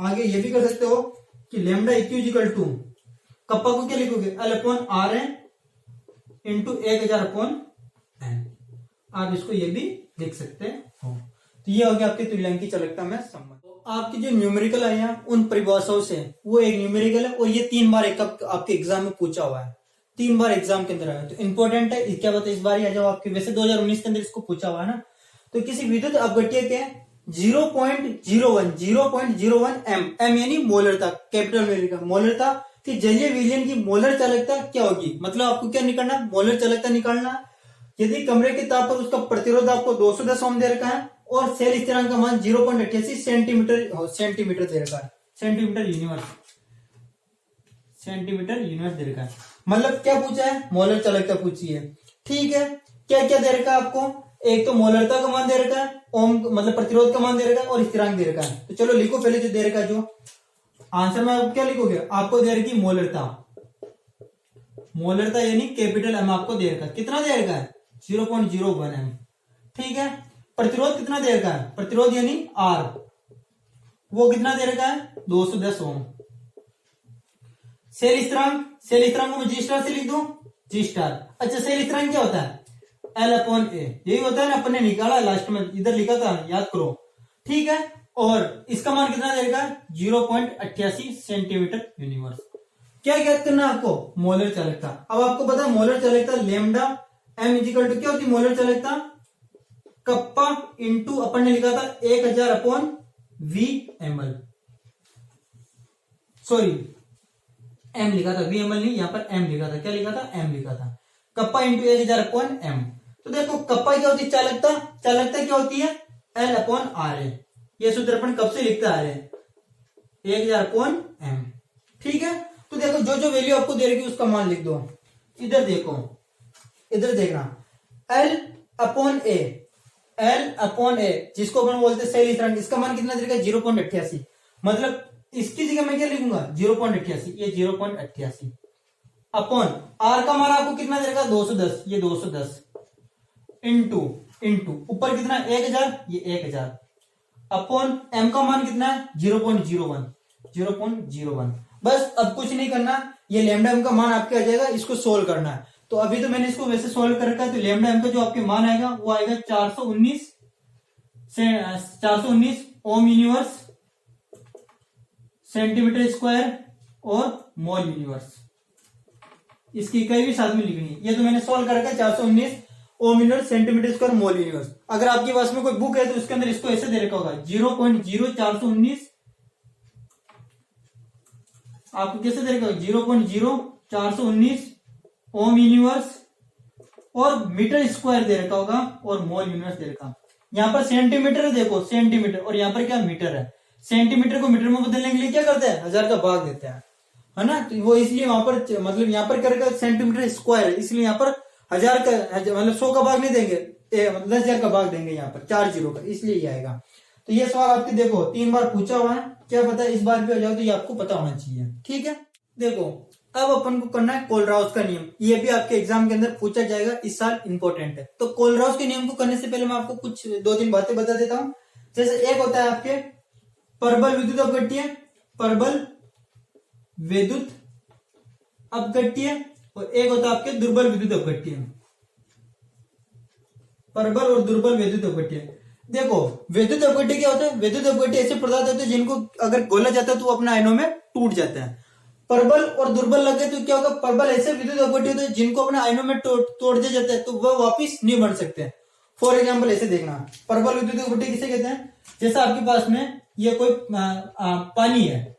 आगे ये भी कर सकते हो कि lambda eq equal to kappa को क्या लिखोगे? L/Rn into 1000/n। आप इसको ये भी लिख सकते हो। तो ये हो गया आपके तुल्यांक की चालकता में संबंध। तो आपके जो न्यूमेरिकल आए हैं उन परिभाषाओं से, वो एक न्यूमेरिकल है और ये 3 बार एक आपके एग्जाम में पूछा हुआ है, 3 बार एग्जाम के अंदर आया। तो इंपॉर्टेंट है, क्या बताए इस बार ही आ जाओ आपके। वैसे 2019 के अंदर इसको पूछा हुआ है ना। तो किसी विद्युत अपघट्य के 0.01 m यानी मोलरता, कैपिटल में लिखा मोलरता कि जलीय विलयन की मोलर चालकता क्या होगी? मतलब आपको क्या निकालना? मोलर चालकता निकालना। यदि कमरे के ताप पर उसका प्रतिरोध आपको 210 ओम दे रखा है और सेल स्थिरांक का मान 0.88 सेंटीमीटर दे रखा है, सेंटीमीटर यूनिवर्स दे रखा है। मतलब क्या पूछा है? मोलर चालकता पूछी है। ठीक है, क्या क्या दे रखा है आपको? एक तो मोलरता का मान दे रखा है, ओम मतलब प्रतिरोध का मान दे रखा है और स्थिरांक दे रखा है। तो चलो लिखो पहले जो दे रखा है। जो आंसर में आप क्या लिखोगे? आपको दे रखी मोलरता यानी कैपिटल एम आपको दे रखा है। कितना दे रखा है? 0.01 m। ठीक है, प्रतिरोध कितना दे रखा है? प्रतिरोध यानी R, वो कितना दे रखा है? 210 ओम। सेल स्थिरांक को मैं G स्टार से लिख दूं, G स्टार। अच्छा, सेल स्थिरांक क्या होता है? L/A। यही होता है ना, अपन ने निकाला लास्ट में, इधर लिखा था, याद करो। ठीक है, और इसका मान कितना दे रखा है? 0.88 सेंटीमीटर यूनिवर्स। क्या याद करना आपको? मोलर चालकता। अब आपको पता है मोलर चालकता लैम्डा m इक्वल टू क्या होती है? मोलर चालकता कप्पा इंटू अपन ने लिखा था 1000/VML, सॉरी m लिखा था, VML नहीं, यहां पर m लिखा था। क्या लिखा था? m लिखा था। Kappa into 1000/m। तो देखो कप्पा क्या होती है? चालकता क्या होती है? L/Ra। ये सूत्र अपन कब से लिखते आ रहे हैं? 1000/m। ठीक है, तो देखो जो जो वैल्यू आपको दे रही उसका मान लिख दो। इधर देखो, इधर देखना, L/A L अपॉन ए, जिसको अपन बोलते हैं सेल स्थिरांक, इसका मान कितना देगा 0.88। मतलब इसकी जगह मैं क्या लिखूंगा 0.88, ये 0.88 अपॉन आर का मान आपको कितना देगा 210, ये 210 इंटू ऊपर कितना 1000, ये 1000 अपॉन एम का मान कितना है 0.01। बस अब कुछ नहीं करना, ये लैम्डा एम का मान आपके आ जाएगा, इसको सोल्व करना है। तो अभी तो मैंने इसको वैसे सोल्व कर रखा है, तो लैम्डा एम का जो आपके मान आएगा वो आएगा 419 ओम यूनिवर्स सेंटीमीटर स्क्वायर और मोल यूनिवर्स, इसकी इकाई भी साथ में लिखनी है। ये तो मैंने सोल्व कर रखा है 419 ओम यूनिवर्स सेंटीमीटर स्क्वायर मोल यूनिवर्स। अगर आपके पास में कोई बुक है तो उसके अंदर इसको ऐसे दे रखा होगा 0.0419, आपको कैसे दे रखा होगा 0.0419 ओम यूनिवर्स और मीटर स्क्वायर दे रखा होगा और मोल यूनिवर्स दे रखा। यहाँ पर सेंटीमीटर है, देखो सेंटीमीटर, और यहाँ पर क्या मीटर है। सेंटीमीटर को मीटर में बदलने के लिए क्या करते हैं 1000 का भाग देते हैं, है ना। तो वो इसलिए वहां पर मतलब यहाँ पर क्या सेंटीमीटर स्क्वायर है, इसलिए यहाँ पर 1000 का मतलब 100 का भाग नहीं देंगे, मतलब 10,000 का भाग देंगे यहाँ पर 4 0 का, इसलिए ये आएगा। तो ये सवाल आपके देखो 3 बार पूछा हुआ है, क्या पता इस बार भी हो जाओ, तो ये आपको पता होना चाहिए। ठीक है, देखो अब अपन को करना है कोलराउस का नियम। ये भी आपके एग्जाम के अंदर पूछा जाएगा, इस साल इंपॉर्टेंट है। तो कोलराउस के नियम को करने से पहले मैं आपको कुछ 2-3 बातें बता देता हूं। जैसे एक होता है आपके परबल विद्युत अपघट्य, परबल विद्युत अपघट्य, और एक होता है आपके दुर्बल विद्युत अपघट्य, परबल और दुर्बल विद्युत अपघट्य। देखो विद्युत अपघट्य क्या होता है, विद्युत अपघट्य ऐसे पदार्थ होते हैं जिनको अगर गोला जाता है तो वो अपने आयनों में टूट जाते हैं। परबल और दुर्बल लगे तो क्या होगा, परबल ऐसे विद्युत अपघट्य होते हैं जिनको अपने आयनों में तोड़ दिया जाता है तो वह वापिस नहीं बन सकते। फॉर एग्जाम्पल ऐसे देखना, परबल विद्युत अपघट्य किसे कहते हैं, जैसा आपके पास में ये कोई पानी है,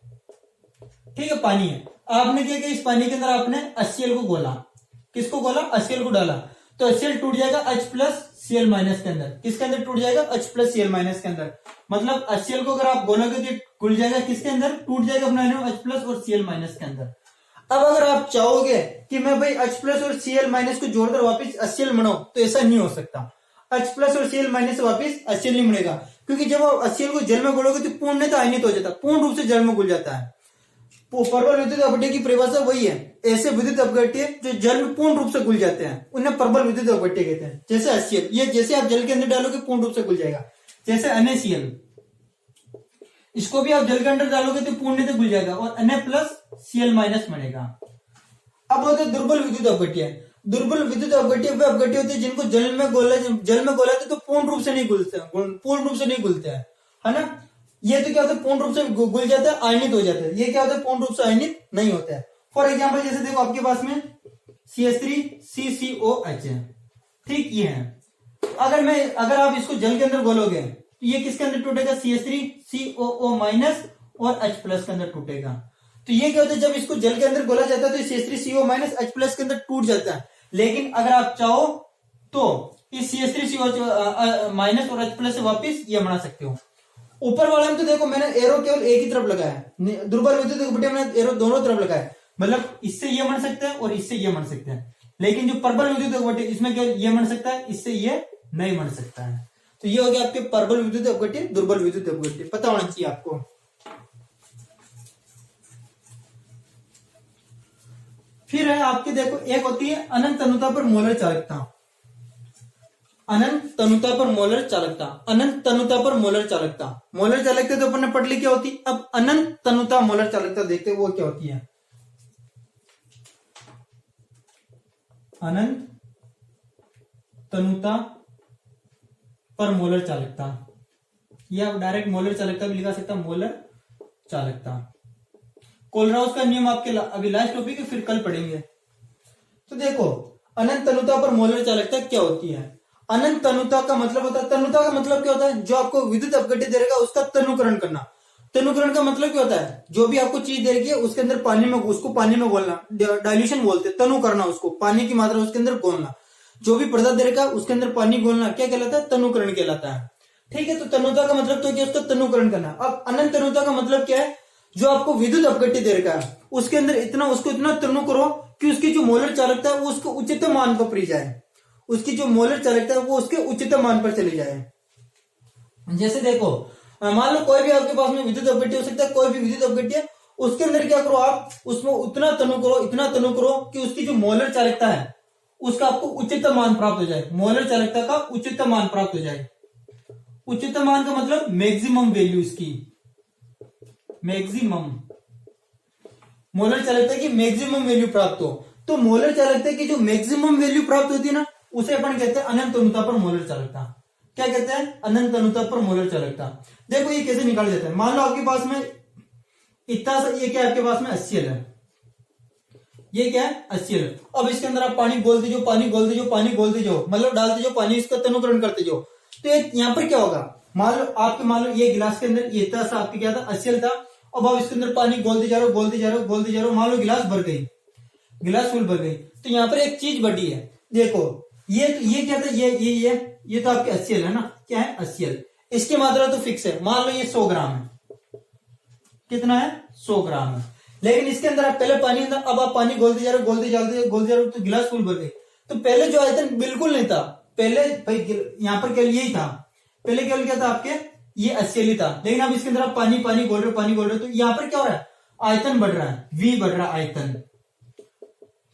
ठीक है पानी है, आपने क्या किया इस पानी के अंदर आपने HCl को गोला, किसको गोला HCl को डाला, तो HCl टूट जाएगा H प्लस Cl माइनस के अंदर, किसके अंदर टूट जाएगा H प्लस Cl माइनस के अंदर। मतलब HCl को अगर आप गोलोगे तो घुल जाएगा किसके अंदर, टूट जाएगा अपना H प्लस और Cl माइनस के अंदर। अब अगर आप चाहोगे कि मैं भाई H प्लस और Cl माइनस को जोड़कर वापिस HCl बनाऊं, तो ऐसा नहीं हो सकता। H प्लस और Cl माइनस से वापिस HCl नहीं बनेगा, क्योंकि जब आप HCl को जल में घोलोगे तो पूर्णतः आयनित हो जाता है, पूर्ण रूप से जल में घुल जाता है। परबल विद्युत अपघट्य की परिभाषा वही है, ऐसे विद्युत अपघट्य जो जल में पूर्ण रूप से घुल जाते हैं उन्हें परबल विद्युत अपघट्य कहते हैं। जैसे HCl, ये जैसे आप जल के अंदर डालोगे पूर्ण रूप से घुल जाएगा। जैसे NaCl, इसको भी आप जल के अंदर डालोगे तो पूर्ण से घुल जाएगा और Na प्लस Cl माइनस बनेगा। अब होते दुर्बल विद्युत अपघट्य। दुर्बल विद्युत अपघट्य वे अपघट्य होते हैं जिनको जल में गोला तो पूर्ण रूप से नहीं घुलते, है ना। ये तो क्या होता है पूर्ण रूप से घुल जाता है, आयनित हो जाता है। ये क्या होता है पूर्ण रूप से आयनित नहीं होता है। फॉर एग्जांपल जैसे देखो आपके पास में CH3CCOH है, ठीक ये है। अगर आप इसको जल के अंदर घोलोगे तो ये किसके अंदर टूटेगा CH3COO माइनस और H प्लस के अंदर टूटेगा। तो ये क्या होता है जब इसको जल के अंदर घोला जाता है तो CH3CO माइनस H प्लस के अंदर टूट जाता है। लेकिन अगर आप चाहो तो इस CH3CO माइनस और H प्लस से वापिस ये बना सकते हो। ऊपर वाले में तो देखो मैंने एरो केवल एक ही तरफ लगाया है, दुर्बल विद्युत अपघट्य मैंने एरो दोनों तरफ लगाया, मतलब इससे ये बन सकता है और इससे ये बन सकता है। लेकिन जो परबल विद्युत अपघट्य इसमें केवल ये बन सकता है, इससे ये नहीं बन सकता है। तो ये हो गया आपके परबल विद्युत अपघट्य, दुर्बल विद्युत अपघट्य, पता होना चाहिए आपको। फिर है आपके देखो एक होती है अनंत तनुता पर मोलर चालकता, अनंत तनुता पर मोलर चालकता, अनंत तनुता पर मोलर चालकता। मोलर चालकता तो अपन ने पढ़ ली क्या होती। अब अनंत तनुता मोलर चालकता देखते हैं वो क्या होती है। अनंत तनुता पर मोलर चालकता, या डायरेक्ट मोलर चालकता भी लिखा सकता, मोलर चालकता। कोलराउस का नियम आपके अभी लास्ट टॉपिक है, फिर कल पढ़ेंगे। तो देखो अनंत तनुता पर मोलर चालकता क्या होती है। अनंत तनुता का मतलब होता है, तनुता का मतलब क्या होता है, जो आपको विद्युत अपघट्य दे देगा उसका तनुकरण करना। तनुकरण का मतलब क्या होता है, जो भी आपको चीज दे रही है उसके अंदर उसको पानी में घोलना, डाइल्यूशन बोलते हैं। तनु करना, उसको पानी की मात्रा उसके अंदर घोलना। जो भी पदार्थ दे रखा है उसके अंदर पानी घोलना क्या कहलाता है, तनुकरण कहलाता है। ठीक है, तो तनुता का मतलब तो क्या, उसका तनुकरण करना। अब अनंत तनुता का मतलब क्या है, जो आपको विद्युत अपघट्य दे रखा है उसके अंदर उसको इतना तनु करो कि उसकी जो मोलर चालकता है वो उसको उच्चतम मान पर पड़ी जाए, उसकी जो मोलर चालकता है वो उसके उच्चतम मान पर चली जाए। जैसे देखो, मान लो कोई भी आपके पास में विद्युत अपघट्य हो सकता है, कोई भी विद्युत अपघट्य, उसके अंदर क्या करो आप, उसमें उतना तनु करो, इतना तनु करो कि उसकी जो मोलर चालकता है उसका आपको उच्चतम मान प्राप्त हो जाए। मोलर चालकता का उच्चतम मान प्राप्त हो जाए। उच्चतम मान का मतलब मैक्सिमम वैल्यू इसकी, मैक्सिमम मोलर चालकता की मैक्सिमम वैल्यू प्राप्त हो। तो मोलर चालकता की जो मैक्सिमम वैल्यू प्राप्त होती है ना, उसे अपन कहते हैं अनंत अनुता पर मोलर चालकता। क्या कहते हैं? अनंत अनुता पर मोलर चालकता। देखो ये कैसे निकाल देता है। मान लो आपके पास में इतना सा, ये क्या आपके पास में 80 है, ये क्या है 80 है। अब इसके अंदर आप पानी घोलते जाओ, पानी घोलते जाओ, पानी घोलते जाओ, मतलब डालते जाओ पानी, इसका तनुकरण करते जाओ। तो यहाँ पर क्या होगा, मान लो ये गिलास के अंदर ये इतना सा आपके क्या था 80 था। अब आप इसके अंदर पानी घोलते जा रहे हो, घोलते जा रहे हो, घोलते जा रहे हो, मान लो गिलास भर गई, गिलास फुल भर गई। तो यहाँ पर एक चीज बढ़ी है, देखो ये क्या था, ये तो आपके 80 है ना, क्या है 80। इसकी मात्रा तो फिक्स है, मान लो ये 100 ग्राम है। कितना है? 100 ग्राम है। लेकिन इसके अंदर आप पहले पानी, अब आप पानी घोलते जा रहे हो, घोलते जा रहे हो, तो गिलास फुल भर गई। तो पहले जो आयतन बिल्कुल नहीं था, पहले भाई यहाँ पर केवल यही था, पहले केवल क्या था आपके, ये 80 था। लेकिन अब इसके अंदर आप पानी घोल रहे हो, तो यहाँ पर क्या हो रहा है, आयतन बढ़ रहा है, V बढ़ रहा है, आयतन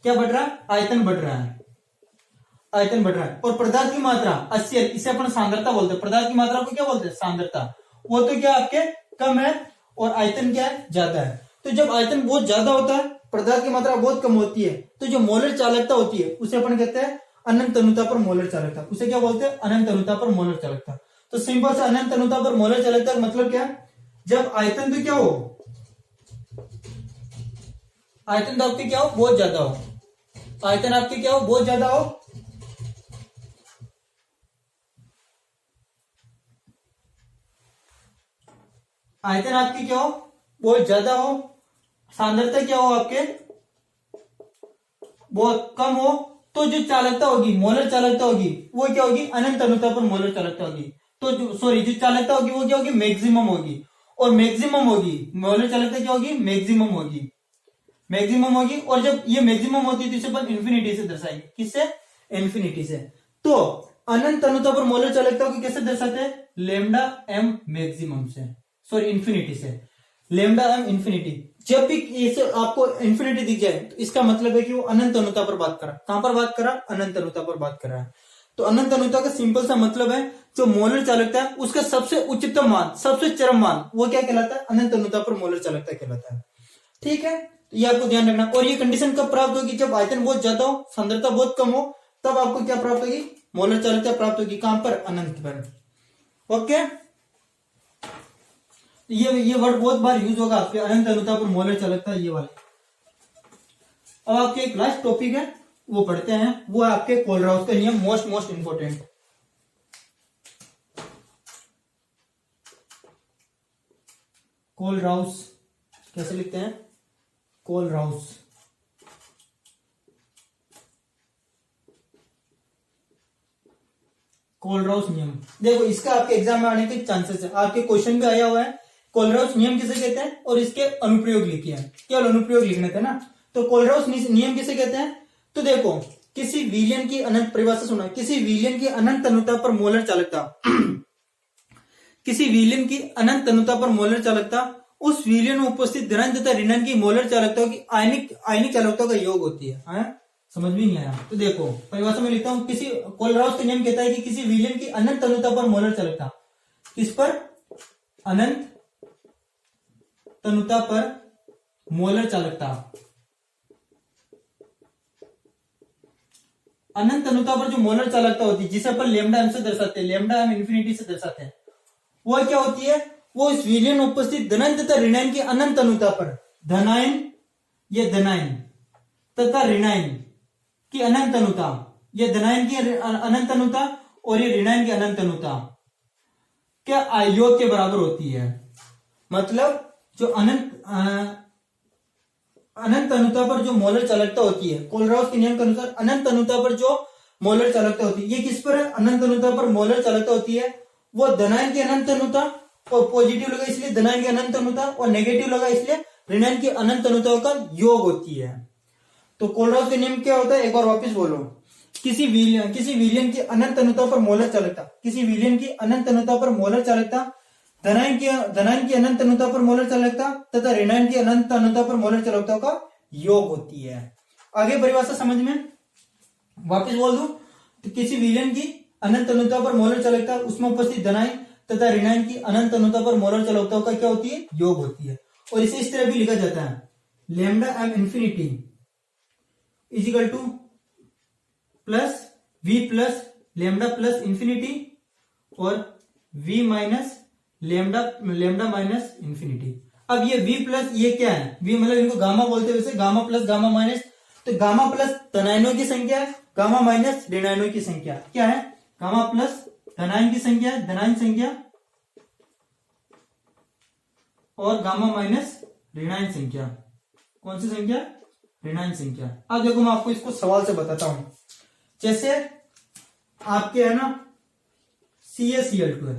क्या बढ़ रहा है, आयतन बढ़ रहा है, आयतन बढ़ रहा है। और पदार्थ की मात्रा 80, इसे अपन सांद्रता बोलते हैं। पदार्थ की मात्रा को क्या बोलते हैं? सांद्रता। वो तो क्या आपके कम है और आयतन क्या है? ज्यादा है। तो जब आयतन बहुत ज्यादा होता है, पदार्थ की मात्रा बहुत कम होती है, तो जो मोलर चालकता होती है उसे अपन कहते हैं अनंत अनुता पर मोलर चालकता। उसे क्या बोलते हैं? अनंत अनुता पर मोलर चालकता। तो सिंपल से अनंत अनुता पर मोलर चालकता का मतलब क्या है? जब आयतन तो क्या हो, आयतन तो आपके क्या हो, बहुत ज्यादा हो, आयतन आपके क्या हो, बहुत ज्यादा हो, आयतन आपकी क्या हो, बहुत ज्यादा हो, सांद्रता क्या हो आपके, बहुत कम हो, तो जो चालकता होगी, मोलर चालकता होगी, वो क्या होगी? अनंत अनुता पर मोलर चालकता होगी। तो जो चालकता होगी वो क्या होगी? मैक्सिमम होगी। और मैक्सिमम होगी, मोलर चालकता क्या होगी? मैक्सिमम होगी, मैक्सिमम होगी। और जब ये मैक्सिमम होती है तो इसे अपन इन्फिनिटी से दर्शाएंगे। किससे? इन्फिनिटी से। तो अनंत अनुता पर मोलर चालकता को कैसे दर्शाते हैं? लैम्डा एम मैक्सिमम से, सॉरी इन्फिनिटी से, लैम्डा एम इन्फिनिटी। जब भी इसे आपको इन्फिनिटी दिख जाए तो इसका मतलब है कि वो अनंत अनुता पर बात करा। कहां पर बात करा? अनंत अनुता पर बात करा है। तो अनंत अनुता का सिंपल सा मतलब है जो मोलर चालकता है उसका सबसे उच्चतम मान, सबसे चरम मान, वो क्या कहलाता है? अनंत अनुता पर मोलर चालकता कहलाता है। ठीक है, तो ये आपको ध्यान रखना। और ये कंडीशन कब प्राप्त होगी? जब आयतन बहुत ज्यादा हो, सांद्रता बहुत कम हो, तब आपको क्या प्राप्त होगी? मोलर चालकता प्राप्त होगी। कहां पर? अनंत पर। ओके, ये वर्ड बहुत बार यूज होगा आपके, अनंत अनुता पर मोलर चालकता, ये वाले। अब आपके एक लास्ट टॉपिक है वो पढ़ते हैं, वो है आपके कोलराउस का नियम, मोस्ट इंपोर्टेंट। कोलराउस कैसे लिखते हैं? कोलराउस, कोलराउस नियम। देखो इसका आपके एग्जाम में आने के चांसेस है, आपके क्वेश्चन भी आया हुआ है। कोलराउस नियम किसे कहते हैं और इसके अनुप्रयोग लिखिए, केवल अनुप्रयोग लिखने थे ना। तो कोलराउस नियम किसे कहते हैं? तो देखो, किसी विलयन की अनंत, परिभाषा सुना, किसी विलयन की अनंत अनुता पर मोलर चालकता किसी विलयन की अनंत अनुता पर मोलर चालकता उस विलयन में उपस्थित धन तथा ऋणांक की मोलर चालकताओं की आयनिक चालकताओं का योग होती है। समझ भी नहीं आया तो देखो परिभाषा में लिखता हूं, किसी कोलराउस का नियम कहता है कि किसी विलयन की अनंत अनुता पर मोलर चालकता, किस पर? अनंत तनुता पर मोलर चालकता, अनंत तनुता पर जो मोलर चालकता होती है जिसे अपन लैम्डा एम से दर्शाते हैं, लैम्डा एम इन्फिनिटी से दर्शाते हैं, वो क्या होती है? वो इस विलयन में उपस्थित धनायन तथा ऋणायन की अनंत तनुता पर, धनायन, ये धनायन तथा ऋणायन की अनंत अनुता, ये धनायन की अनंत अनुता और ये ऋणायन की अनंत अनुता क्या योग के बराबर होती है। मतलब जो अनंत अनुता पर जो मोलर चालकता होती है, कोलराउस के नियम के अनुसार अनंत अनुता पर जो मोलर चालकता होती है, ये किस पर है? अनंत अनुता पर मोलर चालकता होती है वो धनायन की अनंत अनुता, और पॉजिटिव लगा इसलिए धनायन की अनंत अनुता, और नेगेटिव लगा इसलिए ऋणायन की अनंत अनुताओं का योग होती है। तो कोलराउस का नियम क्या होता है? एक बार वापस बोलो, किसी विलयन की अनंत अनुता पर मोलर चालकता, किसी विलयन की अनंत अनुता पर मोलर चालकता धनायन की अनंत अनुता पर मोलर चालकता तथा ऋणायन की अनंत अनुता पर मोलर चालकता का योग होती है। आगे परिभाषा समझ में वापस बोल दूं तो किसी विलयन की अनंत अनुता पर मोलर चालकता उसमें उपस्थित धनायन तथा ऋणायन की अनंत अनुता पर मोलर चालकता का क्या होती है, योग होती है। और इसे इस तरह भी लिखा जाता है lambda m infinity is equal to plus v plus lambda plus infinity और v minus lambda minus infinity. अब ये v प्लस ये क्या है, v मतलब इनको गामा बोलते हैं, वैसे गामा प्लस गामा माइनस, तो गामा प्लस धनायनों की संख्या है, गामा माइनस ऋणायनों की संख्या क्या है, गामा प्लस धनायन की संख्या है, धनायन संख्या, और गामा माइनस ऋणायन संख्या, कौन सी संख्या, ऋणायन संख्या। अब देखो मैं आपको इसको सवाल से बताता हूं, जैसे आपके है ना CaCl2 है,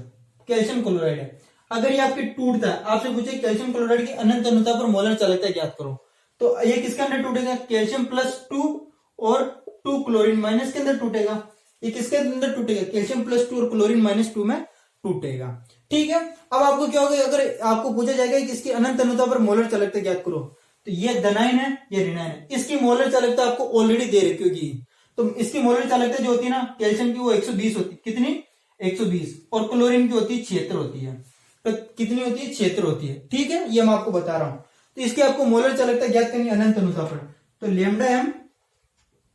कैल्शियम क्लोराइड है, अगर ये आपके टूटता है, आपसे पूछे कैल्शियम क्लोराइड की अनंत अनुता पर मोलर चालकता ज्ञात करो, तो ये किसके अंदर टूटेगा, कैल्शियम प्लस 2 और 2 क्लोरीन माइनस के अंदर टूटेगा। ये किसके अंदर टूटेगा, कैल्शियम प्लस 2 और क्लोरीन माइनस 2 में टूटेगा। ठीक है, अब आपको क्या होगा, अगर आपको पूछा जाएगा कि इसकी अनंत अनुता पर मोलर चालकता ज्ञात करो, तो ये धनायन है, ये ऋणायन है, इसकी मोलर चालकता आपको ऑलरेडी दे रखी होगी, तो इसकी मोलर चालकता जो होती है ना कैल्शियम की वो 120 होती है, कितनी 120, और क्लोरीन की होती है 76 होती है, तो कितनी होती है 76 होती है। ठीक है, ये मैं आपको बता रहा हूं, तो इसकी आपको मोलर चालकता ज्ञात करनी अनंत अनुता पर, तो लैम्डा एम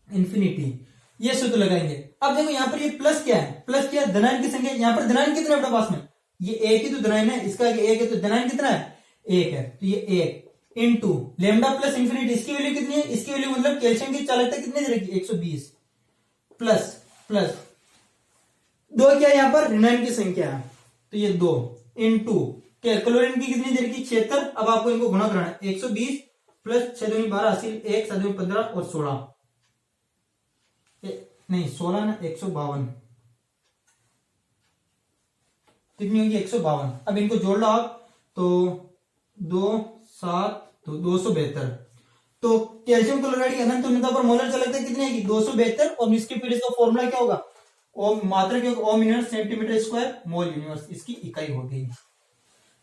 इंफिनिटी ये सूत्र लगाएंगे। अब देखो यहाँ पर ये प्लस क्या है, प्लस क्या है, धनायन की संख्या, यहाँ पर धनायन कितना है अपने पास में, ये एक ही तो धनायन है, इसका एक है, तो धनायन कितना है, एक है, तो ये एक इनटू लैम्डा प्लस इंफिनिटी, इसकी वैल्यू कितनी है, इसकी वैल्यू मतलब कैल्शियम की चालकता कितनी दे रखी 120 प्लस प्लस 2 क्या है यहाँ पर ऋणायन की संख्या है, तो ये 2 इनटू क्लोरीन की कितनी दे रखी 76। अब आपको इनको गुणा कराना है, 120 प्लस 6 दूनी 12 80 1 7 दूनी 15 और 16 नहीं 16 ना 152 कितनी होगी 152। अब इनको जोड़ लो आप तो 2 7 272, तो कैल्शियम क्लोराइड की अनंत अनुता पर मोलर चालकता कितनी आएगी 272, और इसके फिर इसका फॉर्मूला क्या होगा, ओम मात्रा क्या होगा, ओम यूनिट सेंटीमीटर स्क्वायर मोल यूनिवर्स, इसकी इकाई हो गई।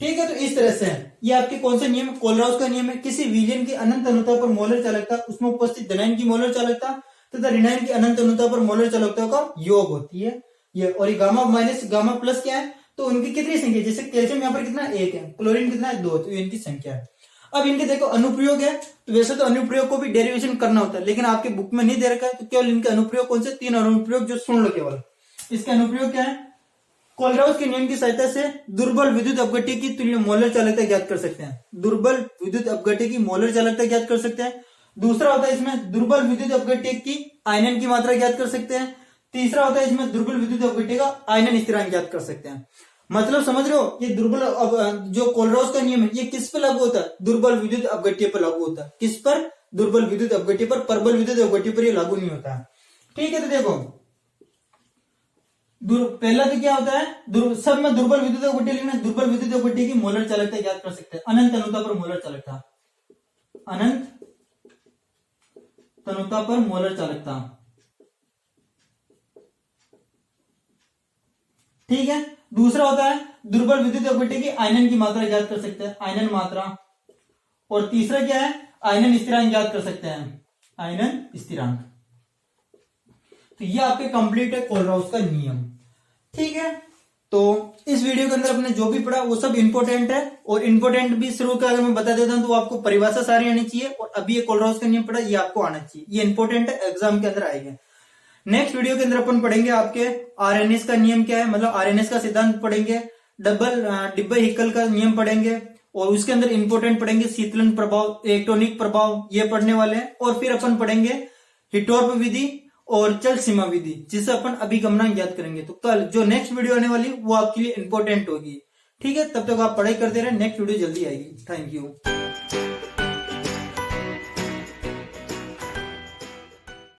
ठीक है, तो इस तरह से ये आपके कौन सा नियम है, कोलराउस का नियम है, किसी विलयन की अनंत अनुता पर मोलर चालकता उसमें उपस्थित धनायन की मोलर चालकता तथा ऋणायन की अनंत अनुता पर मोलर चालकता का योग होती है ये, और ये गामा माइनस गामा प्लस क्या है, तो उनकी कितनी संख्या, जैसे कैल्शियम यहाँ पर कितना 1 है, क्लोरीन कितना है 2, तो इनकी संख्या है। अब इनके देखो अनुप्रयोग है, तो वैसे तो अनुप्रयोग को भी डेरिवेशन करना होता है, लेकिन आपके बुक में नहीं दे रखा है, तो केवल इनके अनुप्रयोग कौन से 3 अनुप्रयोग जो सुन लो केवल। इसके अनुप्रयोग क्या है, कोलराउस के नियम की सहायता से दुर्बल विद्युत अपघट्य की तुल्य मोलर चालकता ज्ञात कर सकते हैं, दुर्बल विद्युत अपघट्य की मोलर चालकता ज्ञात कर सकते हैं। दूसरा होता है इसमें दुर्बल विद्युत अपघट्य की आयनन की मात्रा ज्ञात कर सकते हैं। तीसरा होता है इसमें दुर्बल विद्युत अपघट्य का आयनन स्थिरांक ज्ञात कर सकते हैं। मतलब समझ रहे हो, ये दुर्बल जो कोलराउस का नियम है ये किस पर लागू होता है, दुर्बल विद्युत अपघट्य पर लागू होता है। किस पर, दुर्बल विद्युत अपघट्य पर, प्रबल विद्युत अपघट्य पर ये लागू नहीं होता है। ठीक है, तो देखो पहला तो क्या होता है, सब में दुर्बल विद्युत अपघट्य लिखना, दुर्बल विद्युत अपघट्य की मोलर चालकता ज्ञात कर सकते हैं, अनंत अनुता पर मोलर चालकता, अनंत अनुता पर मोलर चालकता। ठीक है, दूसरा होता है दुर्बल विद्युत अपघट्य की आयनन की मात्रा ज्ञात कर सकते हैं, आयनन मात्रा। और तीसरा क्या है, आयनन स्थिरांक ज्ञात कर सकते हैं, आयनन स्थिरांक। तो ये आपके कंप्लीट है कोलराउस का नियम। ठीक है, तो इस वीडियो के अंदर अपने जो भी पढ़ा वो सब इंपॉर्टेंट है, और इंपॉर्टेंट भी शुरू का अगर मैं बता देता हूं तो आपको परिभाषा सारी आनी चाहिए, और अभी ये कोलराउस का नियम पढ़ा ये आपको आना चाहिए, ये इंपॉर्टेंट है, एग्जाम के अंदर आएगा। नेक्स्ट वीडियो के अंदर अपन पढ़ेंगे आपके आरएनएस का नियम क्या है, मतलब आरएनएस का सिद्धांत पढ़ेंगे, डिब्बे हिकल का नियम पढ़ेंगे, और उसके अंदर इंपॉर्टेंट पढ़ेंगे शीतलन प्रभाव, इलेक्ट्रॉनिक प्रभाव, ये पढ़ने वाले हैं। और फिर अपन पढ़ेंगे हिटोर्प विधि और चल सीमा विधि, जिससे अपन अभिगमनांक ज्ञात करेंगे। तो कल जो नेक्स्ट वीडियो आने वाली वो आपके लिए इंपॉर्टेंट होगी। ठीक है, तब तक आप पढ़ाई करते रहे, नेक्स्ट वीडियो जल्दी आएगी। Thank you.